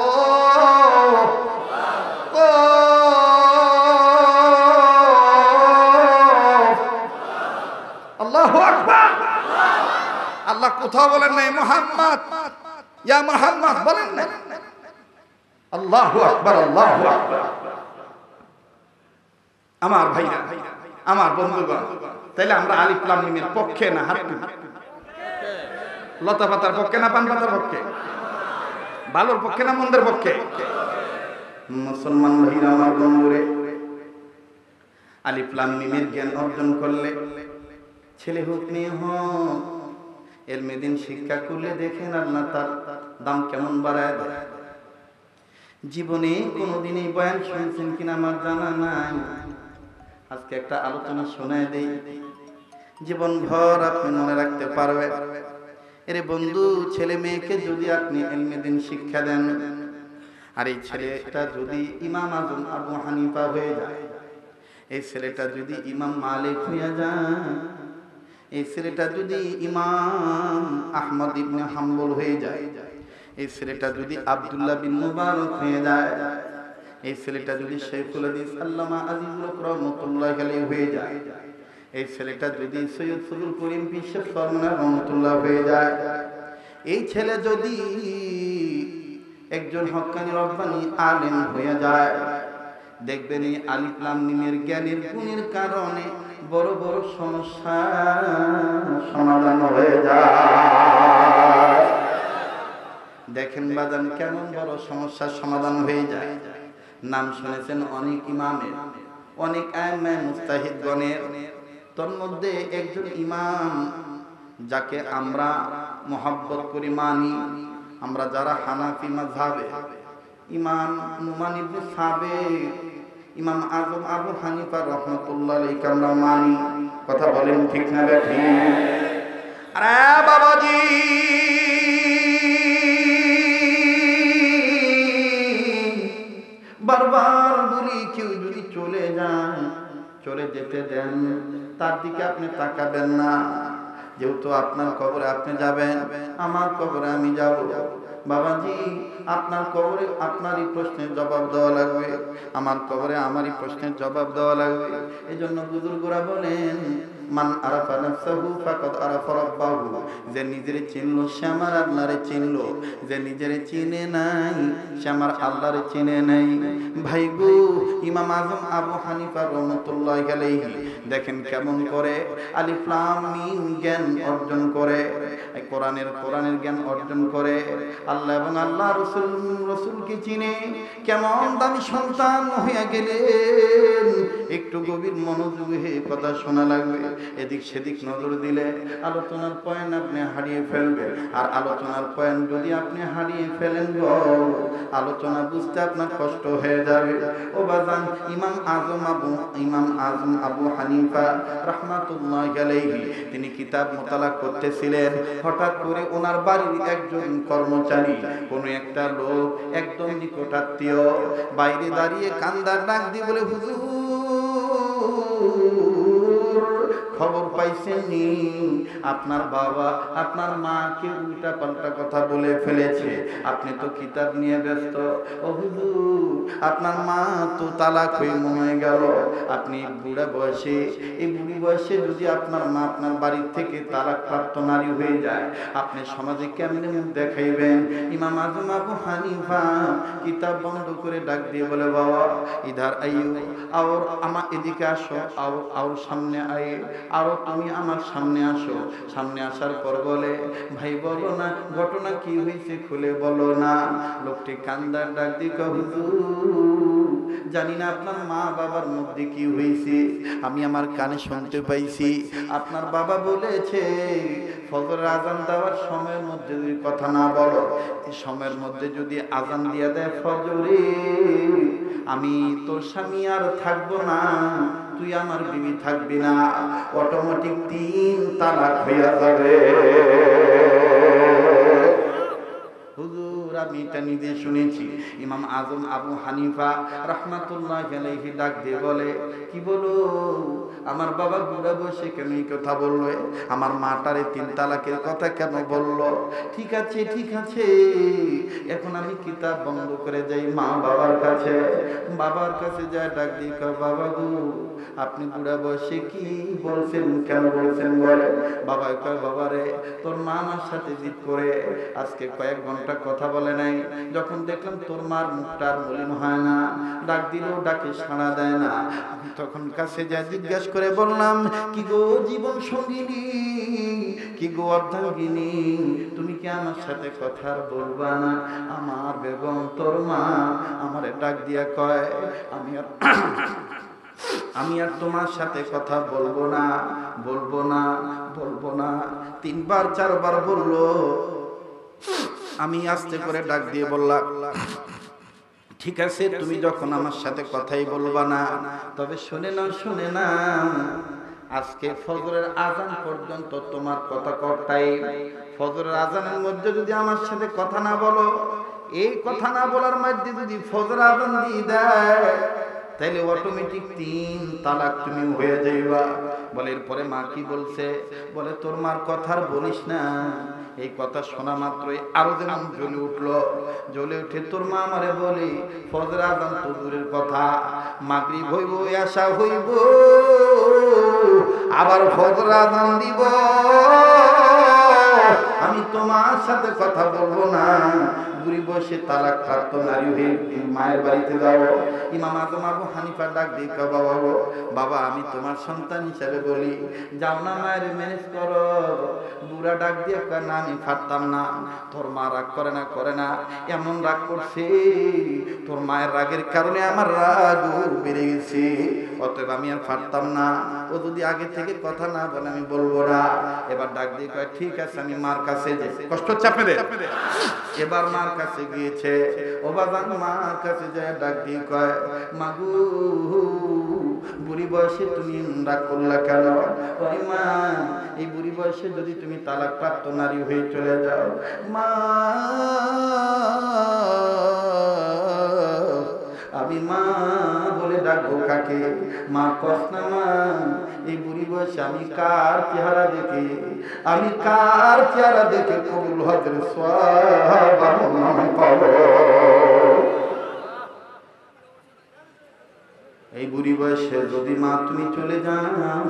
আল্লাহু আকবার। আল্লাহ কোথাও বলেন নাই মুহাম্মদ ইয়া মুহাম্মদ বলেন নাই। আল্লাহু আকবার, আল্লাহু আকবার। আমার ভাইরা, আমার বন্ধুগণ, তাইলে আমরা আলিফ লাম মিমের পক্ষে না হাত তুলি? লতা পাতার পক্ষে না পান পাতার পক্ষে? ভালোর পক্ষে না মন্দের পক্ষে? মুসলমান ভাইরা আমার বন্ধুরে, আলিফ লাম মিমের জ্ঞান অর্জন করলে ছেলে হোক মেয়ে হোক এলমে দিন শিক্ষা করলে দেখেন আল্লাহ তার দাম কেমন বাড়ায় দেয়। জীবনে কোনোদিন এই বয়ান শুনছেন কিনা আমার জানা নাই, আজকে একটা আলোচনা শোনায় দেই, জীবন ভর আপনি মনে রাখতে পারবেন। এরে বন্ধু, ছেলে মেয়েকে যদি আপনি এলমে দিন শিক্ষা দেন, আর এই ছেলেটা যদি ইমাম আজম আবু হানিফা হয়ে যায়, এই ছেলেটা যদি ইমাম মালিক হয়ে যায়, এই ছেলেটা যদি ইমাম আহমদ ইবনে হাম্বল হয়ে যায়, এই ছেলেটা যদি আব্দুল্লাহ বিন মুবারক হয়ে যায়, এই ছেলেটা যদি শাইখুল হাদিস আল্লামা আজিজুল হক রাহমাতুল্লাহি আলাইহি হয়ে যায়, এই ছেলেটা যদি সৈয়দ ফজলুল করিম বিশ্বর ফরমানা রাহমাতুল্লাহ হয়ে যায়, এই ছেলে যদি একজন হক্কানি রব্বানি আলেম হয়ে যায়, দেখবেন এই আলিফ লাম মিমের জ্ঞানের গুণের কারণে বড় বড় সমস্যা সমাধান হয়ে যায়। দেখেন বাজান কেমন বড় সমস্যার সমাধান হয়ে যায়। নাম শুনেছেন অনেক ইমামের, অনেক আইম্মায়ে মুজতাহিদগণের, তন্মধ্যে একজন ইমাম যাকে আমরা মহব্বত করি, মানি, আমরা যারা হানাফি মাযহাবে, ইমাম নুমান ইবনে সাবিত, ইমাম আজম আবু হানিফা রাহমাতুল্লাহ আলাইহি আমরা মানি। কথা বলেন ঠিক না ঠিক? আরে বাবাজি, বারবার বলি কেউ যদি চলে যায়, চলে যেতে দেন, তার দিকে আপনি তাকাবেন না। যেহেতু আপনার কবরে আপনি যাবেন, আমার কবরে আমি যাব। বাবাজি, আপনার কবরে আপনারই প্রশ্নের জবাব দেওয়া লাগবে, আমার কবরে আমারই প্রশ্নের জবাব দেওয়া লাগবে। এই জন্য বুজুর্গরা বলেন, মান আরাফা নাফসাহু ফাকাদ আরাফা রাব্বাহু, যে নিজেরে চিনলো সে আমার আল্লাহরে চিনলো, যে নিজেরে চিনে নাই সে আমার আল্লাহরে চিনে নাই। ভাই গো, ইমাম আজম আবু হানিফা রাহমাতুল্লাহি আলাইহি দেখেন কেমন করে আলিফ লাম মিম জ্ঞান অর্জন করে, কোরআনের জ্ঞান অর্জন করে, আল্লাহ এবং আল্লাহ রসুলকে চিনে, কেমন দামি সন্তান হয়ে গেলেন। একটু গভীর মনোযোগে কথা শোনা লাগবে, এদিক সেদিক নজর দিলে আলোচনার পয়েন্ট আপনি হারিয়ে ফেলবেন। আর আলোচনার পয়েন্ট যদি আপনি হারিয়ে ফেলেন গো, আলোচনা বুঝতে আপনার কষ্ট হয়ে যাবে। ও বাজান, ইমাম আজম আবু হানিফা রাহমাতুল্লাহি আলাইহি তিনি কিতাব মোতালা করতেছিলেন, হঠাৎ করে ওনার বাড়ির একজন কর্মচারী, কোন একটা লোক একদম নিকটাত্মীয় বাইরে দাঁড়িয়ে কান্দার ডাক দিয়ে বলে, হুজুর খবর পাইছেন নি আপনার বাবা আপনার মাকে উল্টা পাল্টা কথা বলে ফেলেছে, আপনি তো কিতাব নিয়ে ব্যস্ত। ও হুজুর, আপনার মা তো তালাক হয়ে মনে গেল, আপনি বুড়া বয়সে, এই বুড়ি বয়সে যদি আপনার মা আপনার বাড়ির থেকে তালাক প্রাপ্ত নারী হয়ে যায়, আপনি সমাজে কেমনে মুখ দেখাইবেন? ইমাম আজম আবু হানিফা কিতাব বন্ধ করে ডাক দিয়ে বলে, বাবা ইধার আইয়ো, আর আমার এদিকে আসো, আর সামনে আয়ে, আরো তুমি আমার সামনে আসো। সামনে আসার পর বলে, ভাই বলো না ঘটনা কি হয়েছে, খুলে বলো না। লোকটি কান্দার ডাক দিয়ে, হুজুর জানি না আপনার মা বাবার মধ্যে কি হয়েছে, আমি আমার কানে শুনতে পাইছি আপনার বাবা বলেছে ফজরের আজান দেওয়ার সময়ের মধ্যে যদি কথা না বলো, এই সময়ের মধ্যে যদি আজান দিয়ে দেয় ফজরে, আমি তোর স্বামী আর থাকবো না, তুই আমার বিবি থাকবি না, অটোমেটিক 3 তালাক হইয়া যাবে। হুজুর আমি এটা নিজে শুনেছি। ইমাম আজম আবু হানিফা রাহমাতুল্লাহ আলাইহি ডাক দিয়ে বলে, কি বলো আমার বাবা বুড়া বসে কেন এই কথা বললো, আমার মাটারে 3 তালাকের কথা কেন বললো? ঠিক আছে ঠিক আছে, এখন আমি কিতাব বন্ধ করে যাই মা বাবার কাছে, বাবার কাছে যায় ডাক দিয়ে কয়, বাবা গো আপনি বুড়া বয়সে কি বলছেন, কেন বলছেন বলে? বাবা কয়, বাবা রে তোর মা আমার সাথে জিদ করে আজকে কয়েক ঘন্টা কথা বলে নাই, যখন দেখলাম তোর মার মুখটা আর মলিন হয় না, ডাক দিলেও ডাকে সাড়া দেয় না, তখন কাছে যা জিজ্ঞাসা করে বললাম, কি গো জীবন সঙ্গিনী, কি গো অর্ধাঙ্গিনী, তুমি কি আমার সাথে কথা আর বলবা না? আমার বেগম তোর মা আমারে ডাক দিয়া কয়, আমি আর তোমার সাথে কথা বলবো না, বলবো না, বলবো না। 3 বার 4 বার বললো। আমি আস্তে করে ডাক দিয়ে বললাম, ঠিক আছে তুমি যখন আমার সাথে কথাই বলবা না, তবে শুনে না আজকে ফজরের আজান পর্যন্ত তোমার কথা কটাই, ফজরের আজানের মধ্যে যদি আমার সাথে কথা না বলো, এই কথা না বলার মধ্যে যদি ফজর আজান দিয়ে দেয়, তাইলে অটোমেটিক 3 তালাক তুমি হয়ে যাইবা। বলে এরপরে মা কি বলছে? বলে তোর মার কথা আর বলিস না। এই কথা শোনা মাত্রই আরো যেমন জ্বলে উঠলো, জ্বলে উঠে তোর মা আমারে বলে, ফজর আজান তো দূরের কথা, মাগরিব হইব, আশা হইব, আবার ফজর আজান দিব, আমি তোমার সাথে কথা বলবো না, বুড়ি বসে তালাক প্রাপ্ত নারী হয়ে মায়ের বাড়িতে যাবো। ইমাম আজম আবু হানিফা ডাক দিয়ে কয়, বাবা গো বাবা, আমি তোমার সন্তান হিসাবে বলি, যাও না মায়ের ম্যানেজ করো। বুড়া ডাক দিয়ে কয়, না আমি পারতাম না। তোর মা রাগ করে না, এমন রাগ করছে, তোর মায়ের রাগের কারণে আমার রাগ বেড়ে গেছে, অতএব আমি আর পারতাম না, ও যদি আগে থেকে কথা না বলে আমি বলবো না। এবার ডাক দিয়ে কয়, ঠিক আছে আমি মার কাছে যাই। কষ্ট হচ্ছে আপনাদের? এবার মার কাছে গিয়েছে, ও বাবা মার কাছে যায় ডাক দিয়ে কয়, মাগু বুড়ি বয়সে তুমি রাগ করলা কেন? ওরে মা, এই বুড়ি বয়সে যদি তুমি তালাক প্রাপ্ত নারী হয়ে চলে যাও, মা আমি মা বলে ডাকবো কাকে? মা কষ্ট না মা, এই বুড়ি বয়সে আমি কার চেহারা দেখে, আমি কার চেহারা দেখে কবুল হজের সওয়াব পাবো? এই বুড়ি বয়সে যদি মা তুমি চলে যাও,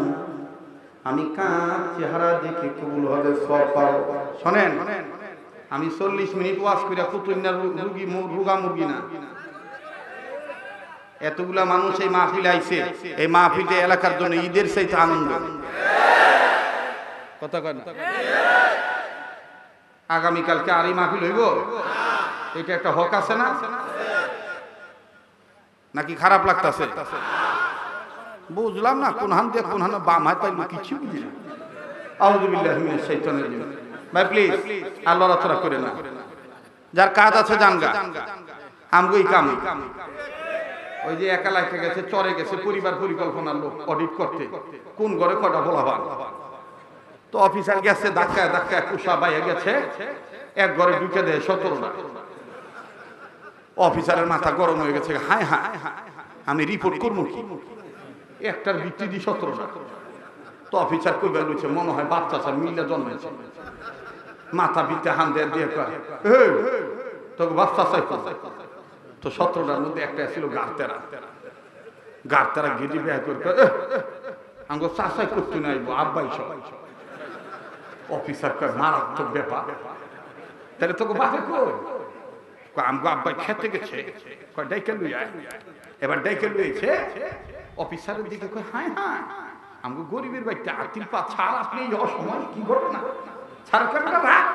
আমি কার চেহারা দেখে কবুল হজের সওয়াব পাবো? শোনেন, আমি 40 মিনিট ওয়াজ করে কুতুবনার রুগী রুগা মুরগি না, এতগুলা মানুষ এই মাহফিলে আইছে, এই মাহফিলটা এলাকার জন্য ঈদের চাইতে আনন্দ। কথা কয় না? আগামীকালকে আর এই মাহফিল হইব, এটা একটা হক আছে না? নাকি খারাপ লাগতাছে? বুঝলাম না, কোন হান দিয়ে কোন হান বাম হাত পাইলো কিছু বুঝি না। আউযু বিল্লাহি মিনাশ শাইতানির রাজিম। ভাই প্লিজ আল্লাহর রাস্তা করে না, যার কাজ আছে জানগা, আমগোই কাম। ওই যে একা লাইতে গেছে, চরে গেছে পরিবার পরিকল্পনার লোক অডিট করতে, কোন ঘরে কটা বলাবান, তো অফিসার গেছে ধাক্কায় ধাক্কায় কুসা বাইয়ে গেছে, এক ঘরে ঢুকে দেয় 17টা। অফিসারের মাথা গরম হয়ে গেছে, হায় হায় আমি রিপোর্ট করবো কি, একটার ভিত্তি দি 17টা। তো অফিসার কই বেলুছে, মনে হয় বাচ্চা স্যার মিলে জন্মেছে, মাথা ভিত্তে হান দিয়ে দিয়ে কয়, তোকে বাচ্চা চাই। তো 17টার মধ্যে একটা ছিল গার্তেরা, গার্তেরা গেদি ব্যয় করে আঙ্গ চাষাই করতে নাইব আব্বাই সব। অফিসার কয়, মারাত্মক ব্যাপার, তাহলে তোকে বাপে কই? আমগো আব্বাই খেতে গেছে, কয় ডাইকে লুই আয়। এবার ডাইকে লুইছে, অফিসারের দিকে কয়, হায় হায় আমগো গরিবের বাড়িতে আতিল পা ছাড়, আপনি এই অসময় কি ঘটনা ছাড় কেন রাখ।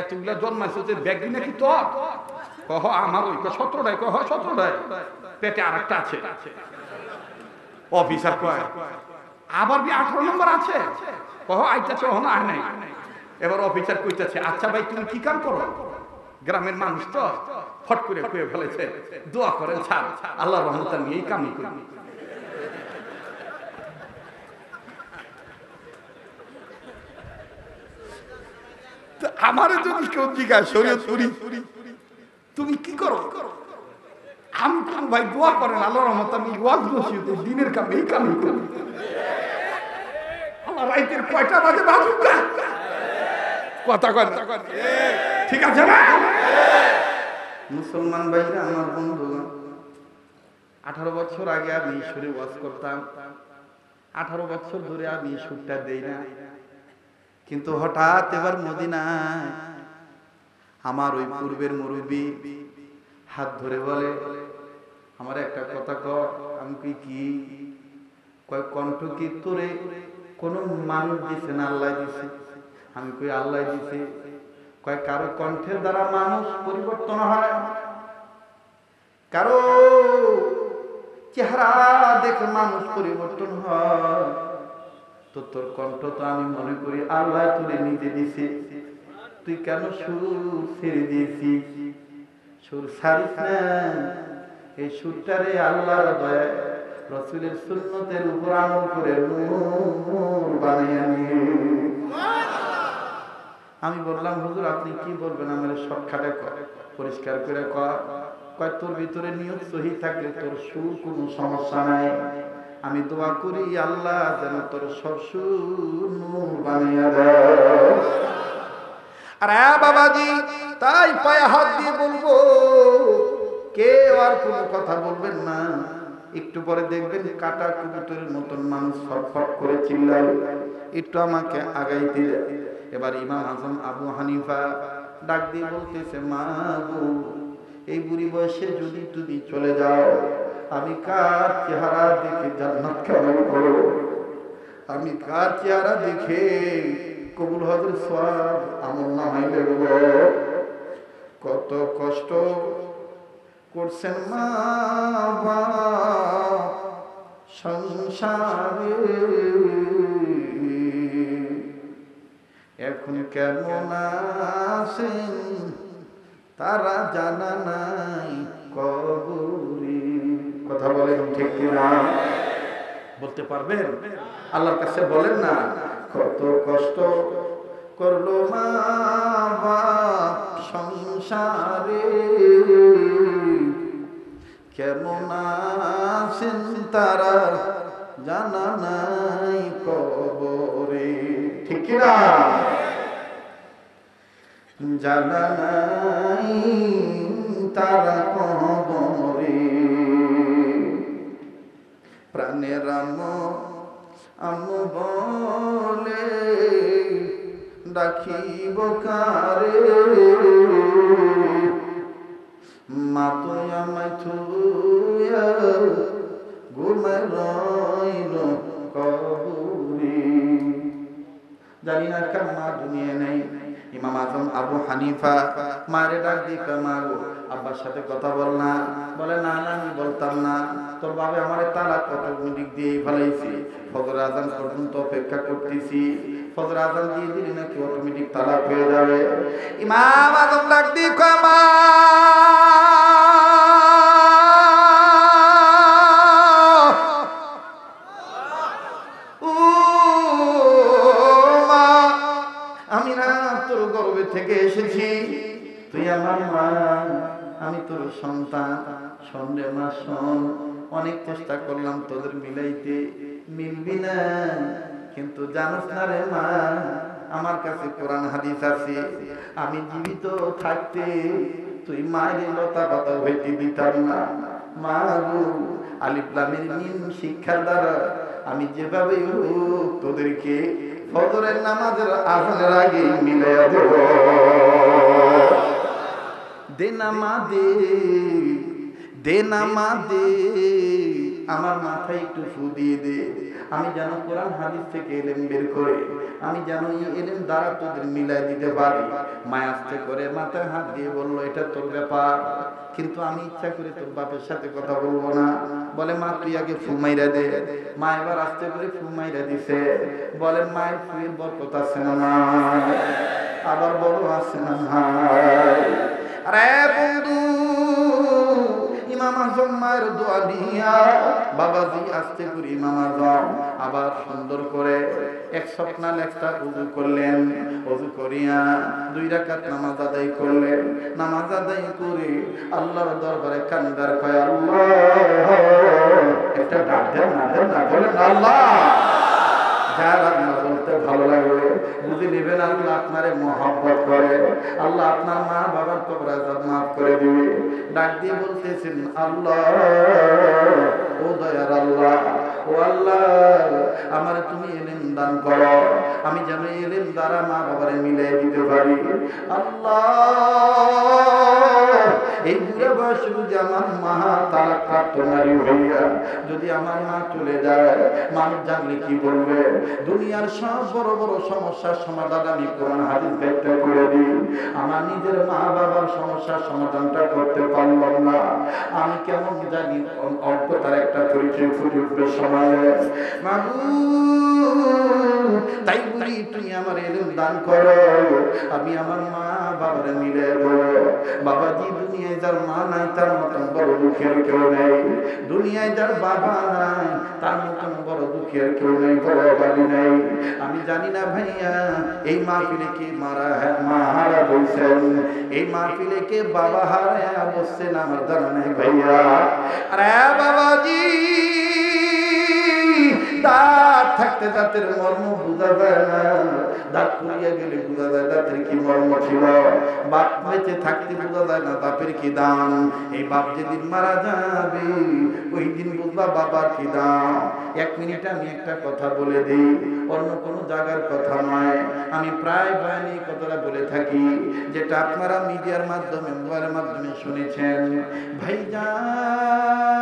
এতগুলা জন্মাইছে যে ব্যাগ নাকি তোর? কহ আমার ওই 17টাই, কহ 17টাই, পেটে আরেকটা আছে। অফিসার কয় আবার 18 নম্বর আছে, কহ আইতাছে, ওহ না নাই। এবার অফিসার কইতাছে আচ্ছা ভাই তুমি কি কাম করো? গ্রামের মানুষ তো ফট করে কয়ে ফেলেছে, দোয়া করেন স্যার, আল্লাহর রহমত আমি এই কামই করি। আমারে যদি কেউ জিজ্ঞাসা শরীয়তপুরি তুমি কি করো, আমি কোন ভাই দোয়া করেন আল্লাহর রহমত আমি ওয়াজ নসিহত দিনের কাম এই কামই করি। আমার রাইতের কয়টা বাজে বাজুক কথা কয় ঠিক আছে না? মুসলমান ভাইরা আমার বন্ধু, 18 বছর আগে আমি সুরে ওয়াজ করতাম, 18 বছর ধরে আমি সুরটা দেই না। কিন্তু হঠাৎ এবার মদিনায় আমার ওই পূর্বের মুরব্বী হাত ধরে বলে আমার একটা কথা কর। আমি কি কয় কণ্ঠ কি তোরে কোন মানুষ দিছে না আল্লাহ দিছে? আমি কই আল্লাহ দিছে। কয় কারো কণ্ঠের দ্বারা মানুষ পরিবর্তন হয়, কারো চেহারা দেখে মানুষ পরিবর্তন হয়, তো তোর কণ্ঠ তো আমি মনে করি আল্লাহ তুলে নিজে দিছে। তুই কেন সুর ছেড়ে দিয়েছিস? সুর ছাড়িস না, এই সুরটারে আল্লাহর দয়ায় রাসূলের সুন্নতের উপর আমল করে নূর বানিয়ে নিয়ে। আমি বললাম হুজুর আপনি কি বলবেন? আমার শর্টকাটে পরিষ্কার করে কয় তোর ভিতরে নিয়ত সহি থাকলে তোর সুর কোনো সমস্যা নাই। আমি দোয়া করি আল্লাহ যেন তোর সব সুর নূর বানিয়ে দেয়। আর বাবাজি তাই পায়ে হাত দিয়ে বলবো কেউ আর কোনো কথা বলবেন না। একটু পরে দেখবেন কাটা কবুতরের মতন মানুষ ছটফট করে চিল্লায়, একটু আমাকে আগাইতে। এবার ইমাম আজম আবু হানিফা ডাক দিয়ে বলতেছে মা গো, এই বুড়ি বয়সে যদি তুমি চলে যাও, আমি কার চেহারা দেখে জান্নাত কামাই করব? আমি কার চেহারা দেখে কবুল হজের সওয়াব আমল নামাই দেব? কত কষ্ট করছেন মা বাপ সংসারে, এখন কেমন আছেন তারা জানা নাই কবরে। কথা বলেন ঠিক কিনা? বলতে পারবেন? আল্লাহর কাছে বলেন না কত কষ্ট করলো মা বাপ সংসারে, কেমন আছেন তারা জানা নাই কবরে। ঠিক না? জানা নাই তারা কবরে। প্রাণের আম বলে ডাকিব কারে, মা তো আমায় ছুঁয়া ঘুমায় রইল কবরে। জানি না কার মা দুনিয়া নেই। ইমাম আজম আবু হানিফা মারে ডাক দিয়ে মা গো আব্বার সাথে কথা বল না। বলে না না আমি বলতাম না, তোর বাবা আমারে তালাক কত দিক দিয়ে ফেলাইছি, ফজর আজান পর্যন্ত অপেক্ষা করতেছি, ফজর আজান দিয়ে দিলে নাকি অটোমেটিক তালাক হয়ে যাবে। ইমাম আজম ডাক দিয়ে মা থেকে এসেছি, তুই আমার মা, আমি তোর সন্তান। সন্ধ্যে মা শোন, অনেক চেষ্টা করলাম তোদের মিলাইতে, মিলবি না। কিন্তু জানোস না রে মা, আমার কাছে কোরআন হাদিস আছে, আমি জীবিত থাকতে তুই মায়ের লতা পাতা হইতে দিতাম না। মা গো, আলিফ লামের মিম শিক্ষার দ্বারা আমি যেভাবে হোক তোদেরকে ফজরের নামাজের আজানের আগে মিলাইয়া দেব। দে না মা দে, দে না মা দে, আমার মাথায় একটু ফু দিয়ে দে, আমি যেন কোরআন হাদিস থেকে এলেম বের করে আমি যেন এই এলেম দ্বারা তোদের মিলাই দিতে পারি। মা আস্তে করে মাথায় হাত দিয়ে বলল, এটা তোর ব্যাপার, কিন্তু আমি ইচ্ছা করে তোর বাপের সাথে কথা বলবো না। বলে, মা তুই আগে ফু মাইরা দে। মা এবার আস্তে করে ফু মাইরা দিছে। বলেন, মায়ের ফুয়ের বরকত আছে না? আবার বড় আছে না? আরে বন্ধু, ইমাম আজম মায়ের দোয়া দিয়া বাবাজি আস্তে করে ইমাম আজম আবার সুন্দর করে এক স্বপ্নাল একটা উযু করলেন। উযু করিয়া 2 রাকাত নামাজ আদায় করলেন। নামাজ আদায় করে আল্লাহর দরবারে কান্দার কয়, আল্লাহ, একটা ডাক দেন না, দেন না, বলেন আল্লাহ। যার আল্লাহ বলতে ভালো লাগে বুঝে নেবেন, আল্লাহ আপনারে মহব্বত করে, আল্লাহ আপনার মা বাবার কবর আযাব মাফ করে দিবে। ডাক দিয়ে বলতেছেন, আল্লাহ, ও দয়ার আল্লাহ, ও আল্লাহ, আমারে তুমি ইলম দান করো, আমি যেন ইলম দ্বারা মা বাবারে মিলিয়ে দিতে পারি। আল্লাহ, এই বুড়া বয়সে যদি আমার মা তালাক প্রাপ্ত নারী হইয়া যদি আমার মা চলে যায়, মানুষ জানলে কি বলবে? দুনিয়ার সব বড় বড় সমস্যার সমাধান আমি কোরআন হাদিস ব্যাখ্যা করে দিই, আমার নিজের মা বাবার সমস্যার সমাধানটা করতে পারলাম না, আমি কেমন জানি অল্পতার একটা পরিচয় ফুটে উঠবে সময়ে। তাই বলি, তুমি আমার ইলম দান করো, আমি আমার মা বাবারে মিলে বলো, বাবাজি, দুনিয়ায় যার মা নাই তার মতন বড় দুঃখের কেউ নেই, দুনিয়ায় যার বাবা নাই তার মতন বড় দুঃখের কেউ নেই, বড় বাড়ি নেই। আমি জানি না ভাইয়া, এই মাহফিলে কে মা হারা বলছেন, এই মাহফিলে কে বাবা হারা বসছেন, আমার জানা নেই ভাইয়া। আরে বাবাজি, দাঁত থাকতে দাঁতের মর্ম বোঝা যায় না, দাঁত পুড়িয়ে গেলে বোঝা যায় দাঁতের কি মর্ম ছিল, বাপ বেঁচে থাকতে বোঝা যায় না বাপের কি দাম, এই বাপ যেদিন মারা যাবে ওই দিন বুঝবা বাবার কি দাম। 1 মিনিট আমি একটা কথা বলে দিই, অন্য কোনো জায়গার কথা নয়, আমি প্রায় বাহিনী কথাটা বলে থাকি, যেটা আপনারা মিডিয়ার মাধ্যমে মোবাইলের মাধ্যমে শুনেছেন। ভাইজান,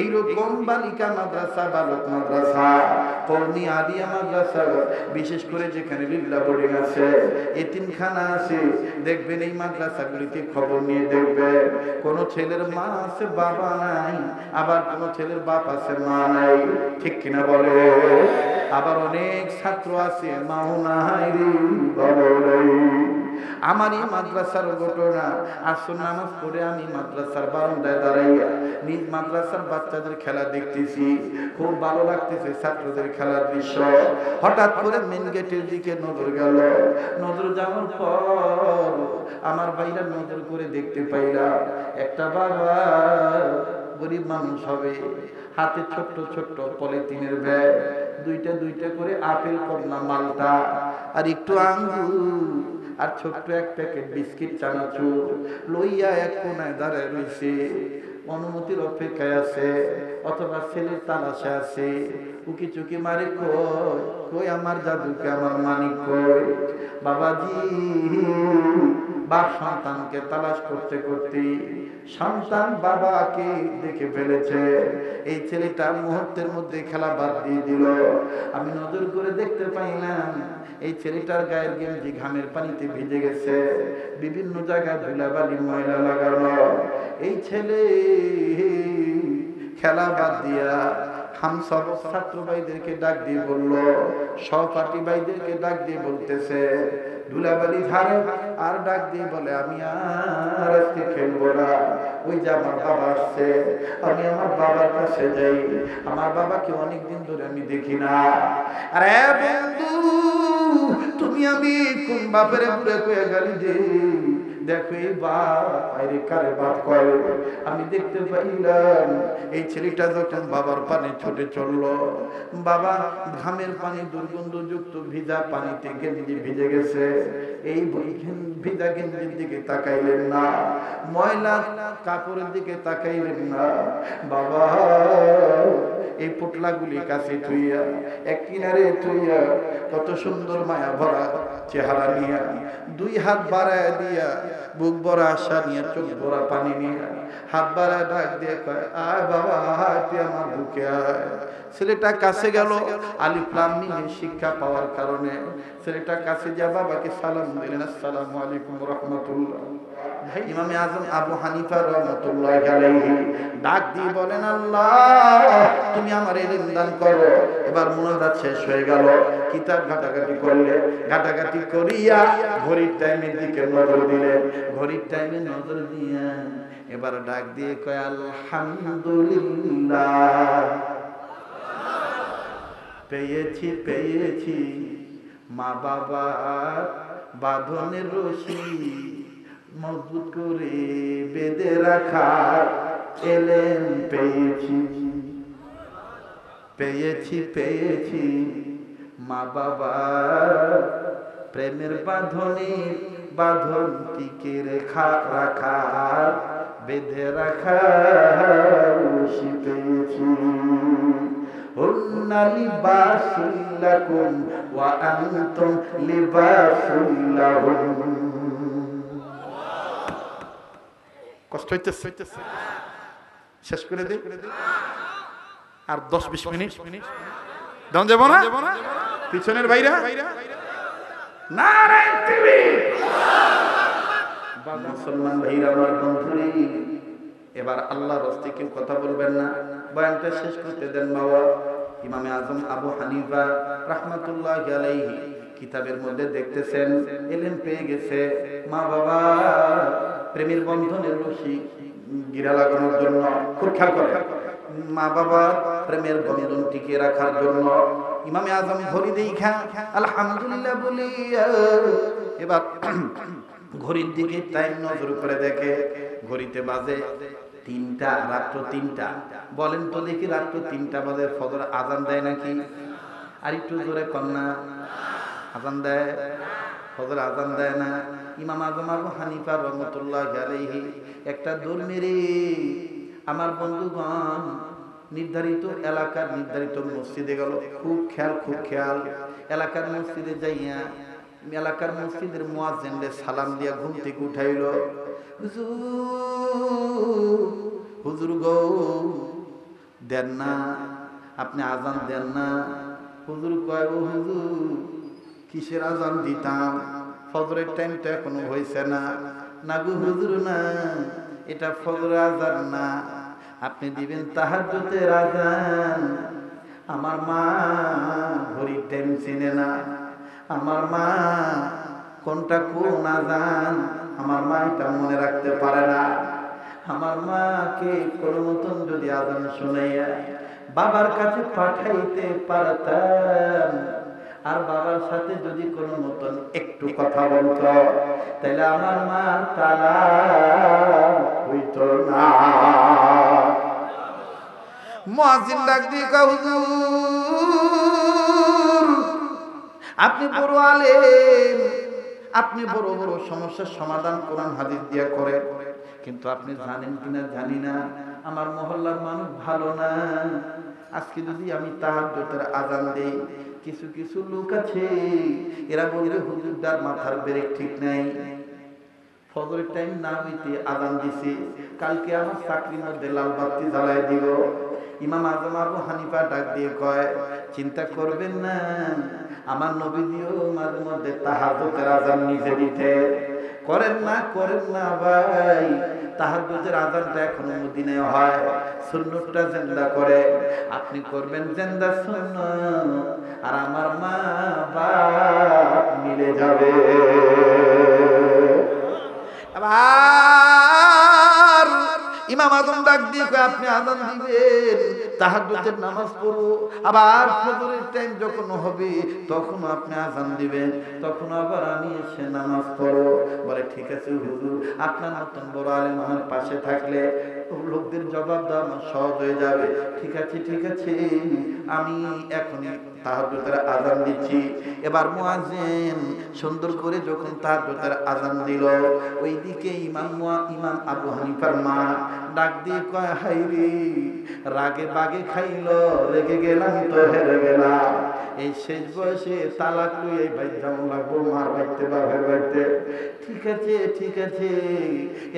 এইরকম বালিকা মাদ্রাসা, বালক মাদ্রাসা, কওমি আলিয়া মাদ্রাসা, বিশেষ করে যেখানে লিল্লা বোর্ডিং আছে, এতিমখানা আছে, দেখবেন এই মাদ্রাসাগুলিতে খবর নিয়ে দেখবেন কোন ছেলের মা আছে বাবা নাই, আবার কোন ছেলের বাপ আছে মা নাই, ঠিক কিনা বলে? আবার অনেক ছাত্র আছে মাও নাই রে বাবা নাই। আমার এই মাদ্রাসার ঘটনা, আসর নামাজ পড়ে আমি মাদ্রাসার বারান্দায় দাঁড়াইয়া নিজ মাদ্রাসার বাচ্চাদের খেলা দেখতেছি, খুব ভালো লাগতেছে ছাত্রদের খেলার দৃশ্য। হঠাৎ করে মেন গেটের দিকে নজর গেল, নজর যাওয়ার পর আমার ভাইরা নজর করে দেখতে পাইলাম একটা বাবা, গরিব মানুষ হবে, হাতে ছোট্ট ছোট্ট পলিথিনের ব্যাগ, দুইটা করে আপেল, কমলা, মালটা আর একটু আঙ্গুর আর ছোট্ট এক প্যাকেট বিস্কিট চানাচুর লইয়া এক কোনায় দাঁড়ায় রয়েছে, অনুমতির অপেক্ষায় আছে, অথবা ছেলের তালাশে আছে। উকি চুকি মারে, কই আমার জাদুকে, আমার মানিক কই? বাবাজি, বাপ সন্তানকে তালাশ করতে করতে সন্তান বাবাকে দেখে ফেলেছে। এই ছেলেটা মুহূর্তের মধ্যে খেলা বাদ দিয়ে দিল। আমি নজর করে দেখতে পাইলাম এই ছেলেটার গায়ের গেঞ্জি ঘামের পানিতে ভিজে গেছে, বিভিন্ন জায়গায় ধুলাবালি ময়লা লাগানো। এই ছেলে খেলা বাদ দিয়া সব ছাত্র ভাইদেরকে ডাক দিয়ে বললো, সহপাঠী ভাইদেরকে ডাক দিয়ে বলতেছে, ধুলাবালি ধারে, আর ডাক দিয়ে বলে, আমি আর আজকে খেলবো না, ওই যে আমার বাবা আসছে, আমি আমার বাবার কাছে যাই, আমার বাবাকে অনেকদিন ধরে আমি দেখি না। আরে বন্ধু, তুমি আমি কোন বাপের পুরে কয়ে গালি দে, দেখো এই বাপ আরে কারে বাপ কয়। আমি দেখতে পাইলাম এই ছেলেটা যখন বাবার পানে ছুটে চললো, বাবা ঘামের পানি দুর্গন্ধযুক্ত ভিজা পানিতে গেঞ্জি ভিজে গেছে, এই ভিজা গেঞ্জির দিকে তাকাইলেন না, ময়লা কাপড়ের দিকে তাকাইলেন না, বাবা এই পুটলাগুলি কাছে থুইয়া এক কিনারে থুইয়া কত সুন্দর মায়া ভরা চেহারা নিয়ে, দুই হাত বাড়ায় দিয়া, বুক ভরা আশা নিয়ে, চোখ ভরা পানি নিয়ে, হাত বাড়ায় ডাক দিয়ে কয়, আয় বাবা আয়, তুই আমার বুকে আয়। ছেলেটা কাছে গেল, আলিফ লাম মিম শিক্ষা পাওয়ার কারণে ছেলেটা কাছে যা বাবাকে সালাম দিলেন, আসসালামু আলাইকুম রাহমাতুল্লাহ। ইমামে আজম আবু হানিফা রাহমাতুল্লাহি আলাইহি ডাক দিয়ে বলেন, আল্লাহ তুমি আমার ইলম দান করো। এবার মুনাজাত শেষ হয়ে গেল, কিতাব ঘাটাঘাটি করলে, ঘাটাঘাটি করিয়া ঘড়ির টাইমের দিকে নজর দিলেন, ঘড়ির টাইমে নজর দিয়া এবার ডাক দিয়ে কয়, আলহামদুলিল্লাহ, পেয়েছি পেয়েছি মা বাবার বাঁধনের রশি, মজবুত করে বেঁধে রাখার এলেম পেয়েছি, পেয়েছি পেয়েছি মা বাবার প্রেমের বাঁধন টিকে রাখার বেঁধে রাখার রশি পেয়েছি। হুন্না লিবাসুল লাকুম ওয়া আনতুম লিবাসুল লাহুম। কষ্ট হইতেছে? শেষ করে দিই, আর 10-20 মিনিট দাম যাব না? পিছনের ভাইরা নারায়ে তাকবীর। মুসলমান ভাইরা আমার বন্ধুরে, এবার আল্লাহর রাস্তায় কেউ কথা বলবেন না, বয়ানটা শেষ করতে দেন বাবা। ইমামে আজম আবু হানিফা রাহমাতুল্লাহি আলাইহি কিতাবের মধ্যে দেখতেছেন এলেম পেয়ে গেছে, মা বাবা প্রেমের বন্ধনের রশি গিরা লাগানোর জন্য, খুব খেয়াল করে, মা বাবা প্রেমের বন্ধন টিকিয়ে রাখার জন্য ইমামে আজম ঘড়ি দেখা আলহামদুলিল্লাহ বলি এবার ঘড়ির দিকে টাইম নজর করে দেখে, ঘড়িতে বাজে 3টা, রাত্র 3টা। বলেন তো দেখি, রাত্র 3টা বাজে ফজর আজান দেয় নাকি? আর একটু জোরে কন্যা, আজান দেয়? ফজর আজান দেয় না। ইমাম আজম আবু হানিফা রাহমাতুল্লাহি আলাইহি একটা দৌড় মেরে আমার বন্ধুগণ নির্ধারিত এলাকার নির্ধারিত মসজিদে গেল। খুব খেয়াল, এলাকার মসজিদে যাইয়া এলাকার মসজিদের মুয়াজ্জিনকে সালাম দিয়া ঘুম থেকে উঠাইল, হুজুর গো দেন না, আপনি আজান দেন না। হুজুর কয়, ও হুজুর কিসের আজান দিতাম, ফজরের টাইম তো এখনো হয়েছে না। না গো হুজুর না, এটা ফজরের আজান না, আপনি দিবেন তাহাজ্জুদের আজান। আমার মা ঘড়ির টাইম চিনে না, আমার মা কোনটা কোন আজান আমার মা এটা মনে রাখতে পারে না। আমার মাকে কোনো মতন যদি আজান শুনাইয়া বাবার কাছে পাঠাইতে পারতাম, আর বাবার সাথে যদি কোনো মতন একটু কথা বলতো, তাহলে আমার মা তালাক হইতো না। মুয়াজ্জিন ডাক দিয়ে কয়, হুজুর আপনি বড় আলেম, আপনি বড় বড় সমস্যার সমাধান কোরআন হাদিস দিয়ে করেন, কিন্তু আপনি জানেন কিনা জানি না, আমার মহল্লার মানুষ ভালো না। আজকে যদি আমি তাহাজ্জুদের আজান দেই, কিছু কিছু লোক আছে এরা বলবে হুজুরদার মাথার ব্রেক ঠিক নাই, ফজরের টাইম না হইতে আজান দিছে, কালকে আমার চাকরির মধ্যে লাল বাতি জ্বালায় দিব। ইমাম আজম আবু হানিফা ডাক দিয়ে কয়, চিন্তা করবেন না, আমার নবীজিও মাঝে মধ্যে তাহাজ্জুদের আজান নিজে দিতে। করেন না ভাই, তাহাজ্জুদের আজানটা এখনো মদিনায় হয়, সুন্নতটা জিন্দা করে, আপনি করবেন জিন্দা সুন্নাত, আর আমার মা বাপ মিলে যাবে। আবার ইমাম আজম ডাক দিয়ে কয়, আপনি আজান দিবেন, তাহাজ্জুদের নামাজ পড়বো, আবার ফজরের টাইম যখন হবে তখন আপনি আজান দিবেন, তখন আবার আমি এসে নামাজ পড়বো। বলে ঠিক আছে হুজুর, আপনার মতন বড় আলেম আমার পাশে থাকলে লোকদের জবাব দেওয়া আমার সহজ হয়ে যাবে। ঠিক আছে আমি এখনই তাহাজ্জুদের আজান দিচ্ছি। এবার মুয়াজ্জিন সুন্দর করে যখন তাহাজ্জুদের আজান দিল, ওইদিকে ইমাম আবু হানিফার মা ডাক দিয়ে কয়, হাই রে রাগে বাগে খাইল, রেগে গেলাম তো হেরে গেলাম। এই শেষ বয়সে তালাক লই এই ভাই যাও লাগবো মার বাইতে বাবার বাইতে। ঠিক আছে ঠিক আছে,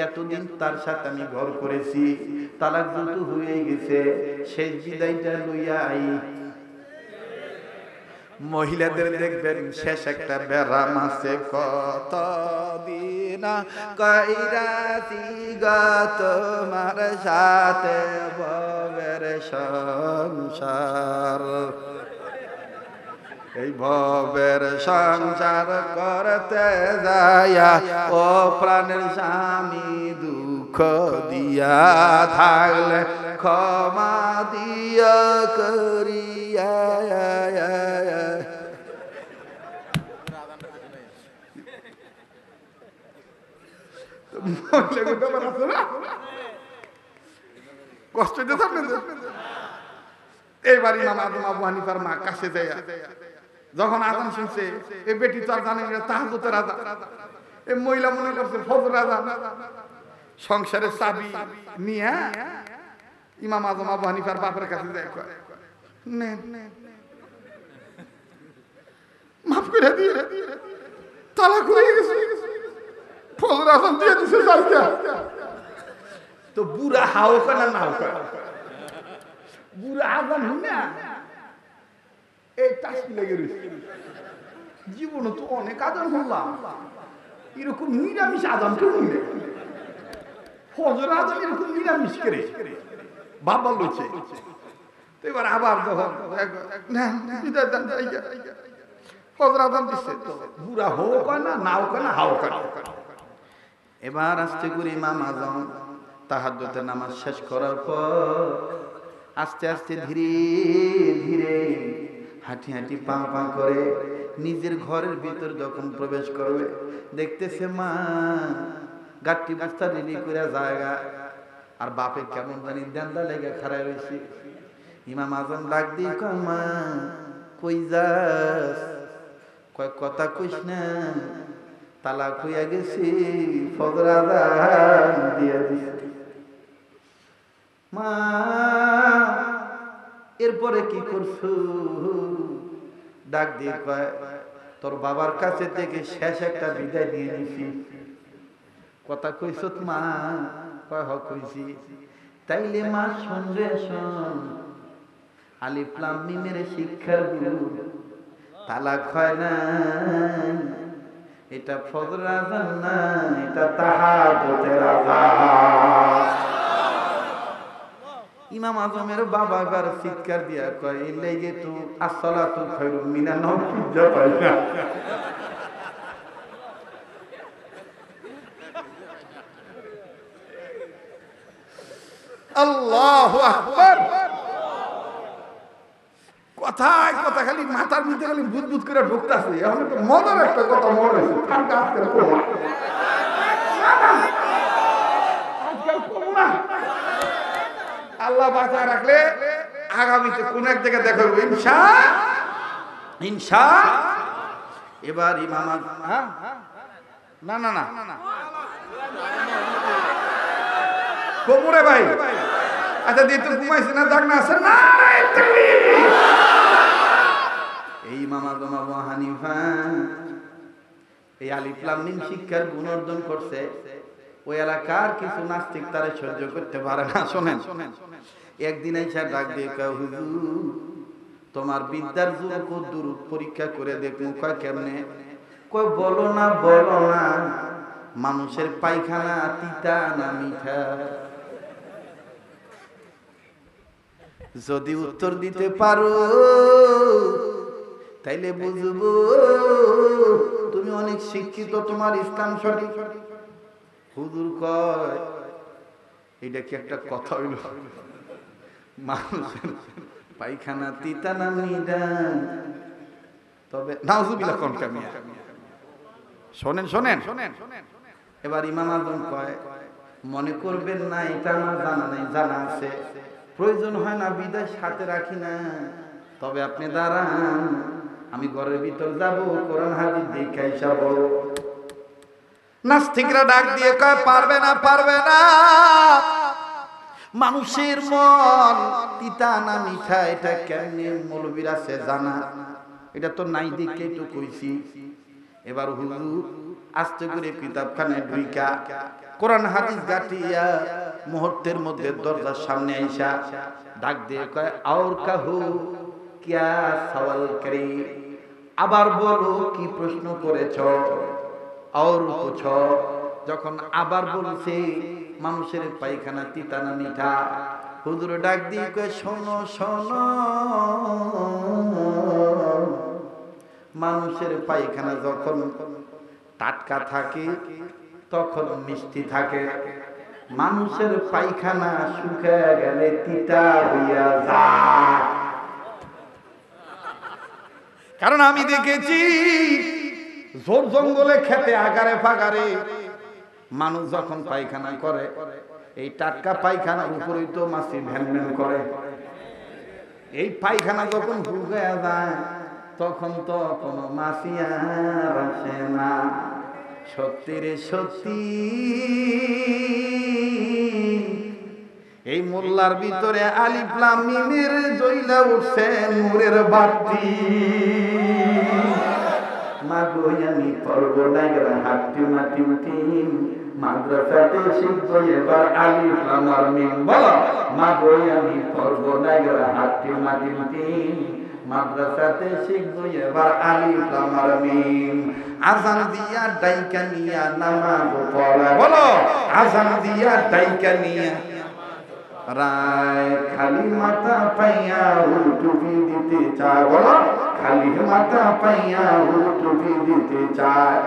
এতদিন তার সাথে আমি ঘর করেছি, তালাক যেহেতু হয়ে গেছে, শেষ বিদায়টা লইয়া আই। মহিলাদের দেখবেন শেষ একটা ব্যারাম আছে, কত দিন কইরাছি গত তোমার সাথে ভবের সংসার, এই ভবের সংসার করতে যায়া ও প্রাণের স্বামী দুঃখ দিয়া থাকলে ক্ষমা দিয়া করিয়া। কষ্ট দিতে এইবার ইমাম আজম আবু হানিফার মা কাছে যায়, যখন আজান শুনছে এই বেটি তো আর জানে না তাহাজ্জুদের আজান, এই মহিলা মনে করছে ফজর আজান, সংসারের চাবি নিয়ে ইমাম আজম আবু হানিফার বাপের কাছে যায়, কয় মাফ করে দিয়ে তালাক হয়ে গেছে, ফজর আজান দিয়ে দিছে জালকা। তো বুড়া হাও কেন না হাও কেন, বুড়া আজান হই না এই টাসকি লেগে রয়েছে। জীবনে তো অনেক আজান হলাম, এরকম নিরামিষ আজান কেউ নিলে ফজর আজান এরকম নিরামিষ করে বাবা লইছে। তো এবার আবার যখন ফজর আজান দিচ্ছে, তো বুড়া হোক না নাও কেন হাও কেন। এবার আস্তে করে ইমাম আজম তাহাজ্জুদের নামাজ শেষ করার পর আস্তে আস্তে ধীরে ধীরে হাঁটি হাঁটি পা পা করে নিজের ঘরের ভিতর যখন প্রবেশ করবে, দেখতেছে মা গাঠি বস্তা রেডি করে জায়গা, আর বাপে কেমন জানি দেন্দা লেগে খাড়ায় রয়েছে। ইমাম আজম ডাক দিয়ে কয় মা কই যাস, কয় কথা কইস না, তালাক হইয়া গেছি, ফজর আজান দিয়া দিছে। মা এরপরে কি করছো? ডাক দিয়ে কয় তোর বাবার কাছে থেকে শেষ একটা বিদায় নিয়ে নিছি। কথা কইছ মা? কয় হ কইছি। তাইলে মা শোন রে শোন, আলিফ লাম মিমের শিক্ষার গুরু তালাক হয় না, এটা ফজর আযান না, এটা তাহাজ্জুদের আযান। ইমাম আজমের বাবা এবার চিৎকার দিয়া কয় এই লেগে তো আসসালাতু খায়রুম মিনান নাওম খুঁজা পাই না। আল্লাহু আকবার। কথায় কথা খালি মাথার মধ্যে খালি বুদবুদ করে ঢুকতেছে। এখন তো মজার একটা কথা মনে হয়েছে, ঠান্ডা আজকের কমা, আজকাল কমো না। আল্লাহ বাঁচা রাখলে আগামীতে কোন এক জায়গায় দেখা হবে ইনশা। এবার ইমাম না না না কমরে ভাই, আচ্ছা দিয়ে তো ঘুমাইছে না, জাগ না আছে না। এই ইমাম আজম আবু হানিফা এই আলিফ লাম মিম শিক্ষার গুণ অর্জন করছে, ওই এলাকার কিছু নাস্তিক তারা সহ্য করতে পারে না। শোনেন, একদিন এসে ডাক দিয়ে কয় হুজুর তোমার বিদ্যার যুগ দূরত পরীক্ষা করে দেখুন। কয় কেমনে? কয় বলো না মানুষের পায়খানা তিতা না মিঠা? যদি উত্তর দিতে পারো তাইলে বুঝবো তুমি অনেক শিক্ষিত, তোমার ইসলাম সঠিক। হুজুর কয় এটা কি একটা কথা হইল? মানুষের পায়খানা তিতা না মিঠা? তবে নাউজুবিল্লাহ কোন কামিয়া। শোনেন এবার ইমাম আজম কয় মনে করবেন না এটা আমার জানা নাই, জানা আছে, প্রয়োজন হয় না বিদায় সাথে রাখি না। তবে আপনি দাঁড়ান, আমি ঘরের ভিতর যাব, কোরআন হাদিস দেখে আইসাব। নাস্তিকরা ডাক দিয়ে কয় পারবে না মানুষের মন তিতা না মিঠা এটা কেমনে মৌলবীর আছে জানা? এটা তো নাই দিকে তো কইছি। এবার হুজুর আস্তে করে কিতাবখানায় ঢুইকা কোরআন হাদিস গাটিয়া মুহূর্তের মধ্যে দরজার সামনে আইসা ডাক দিয়ে কয় আর কাহু কিয়া সওয়াল করি, আবার বলো কি প্রশ্ন করেছ, আর পুছ। যখন আবার বলছে মানুষের পায়খানা তিতা না মিঠা, হুজুর ডাক দিয়ে কয় শোনো শোনো, মানুষের পায়খানা যখন টাটকা থাকে তখন মিষ্টি থাকে, মানুষের পায়খানা শুকিয়ে গেলে তিতা হইয়া যায়। কারণ আমি দেখেছি ঝোর জঙ্গলে খেতে আগারে ফাগারে মানুষ যখন পায়খানা করে এই টাটকা পায়খানা উপরেই তো মাছি ভ্যান ভ্যান করে, এই পায়খানা যখন শুকিয়ে যায় তখন তো কোনো মাছি আর আসে না। সত্যি রে সত্যি এই মোল্লার ভিতরে আলিফ লাম মিমের জইলা উঠছে নূরের বাতি। মাগো আমি পড়ব ডাইরা হাতি মাটি টিম, মাদ্রাসাতে শিখব এবার আলিফ লাম আর মিম। বলো মাগো আমি পড়ব ডাইরা হাতি মাটি টিম, মাদ্রাসাতে শিখব এবার আলিফ লাম আর মিম। আযান দিয়া ডাইকা নিয়া নামাজ পড়া, বলো আযান দিয়া ডাইকা নিয়া রায় খালি মাথা পাইয়া টুপি দিতে চায়, বলো খালি মাথা পাইয়া টুপি দিতে চায়।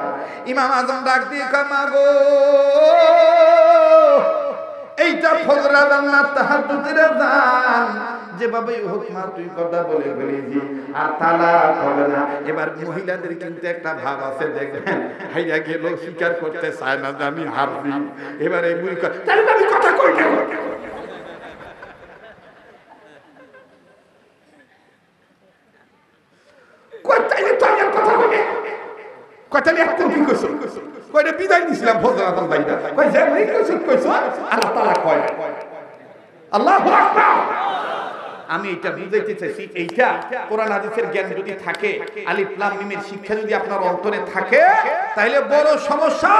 ইমাম আজম ডাক দিয়ে কয় মাগো এইটা ফজর আযান না তাহাজ্জুদের আযান, যেভাবে হোক মা তুই কথা বলে ফেলেছি আর তালা হবে না। এবার মহিলাদের কিন্তু একটা ভাব আছে, দেখবেন হাইয়া গেল স্বীকার করতে চায় না যে আমি হারছি। এবার এই মুই তাহলে আমি কথা কই কেন, কইতাইলে তো আমি কথা কই কইতাইলে একদম কি কইছো কইটা বিদায় নিছিলাম ফজর আযান বাইদা কই যে আমি কইছো আল্লাহ তাআলা কয় আল্লাহু আকবার। আমি এটা বুঝাইতে চাইছি, এইটা কোরআন হাদিসের জ্ঞান যদি থাকে, আলিফ লাম মিমের শিক্ষা যদি আপনার অন্তরে থাকে, তাহলে বড় সমস্যা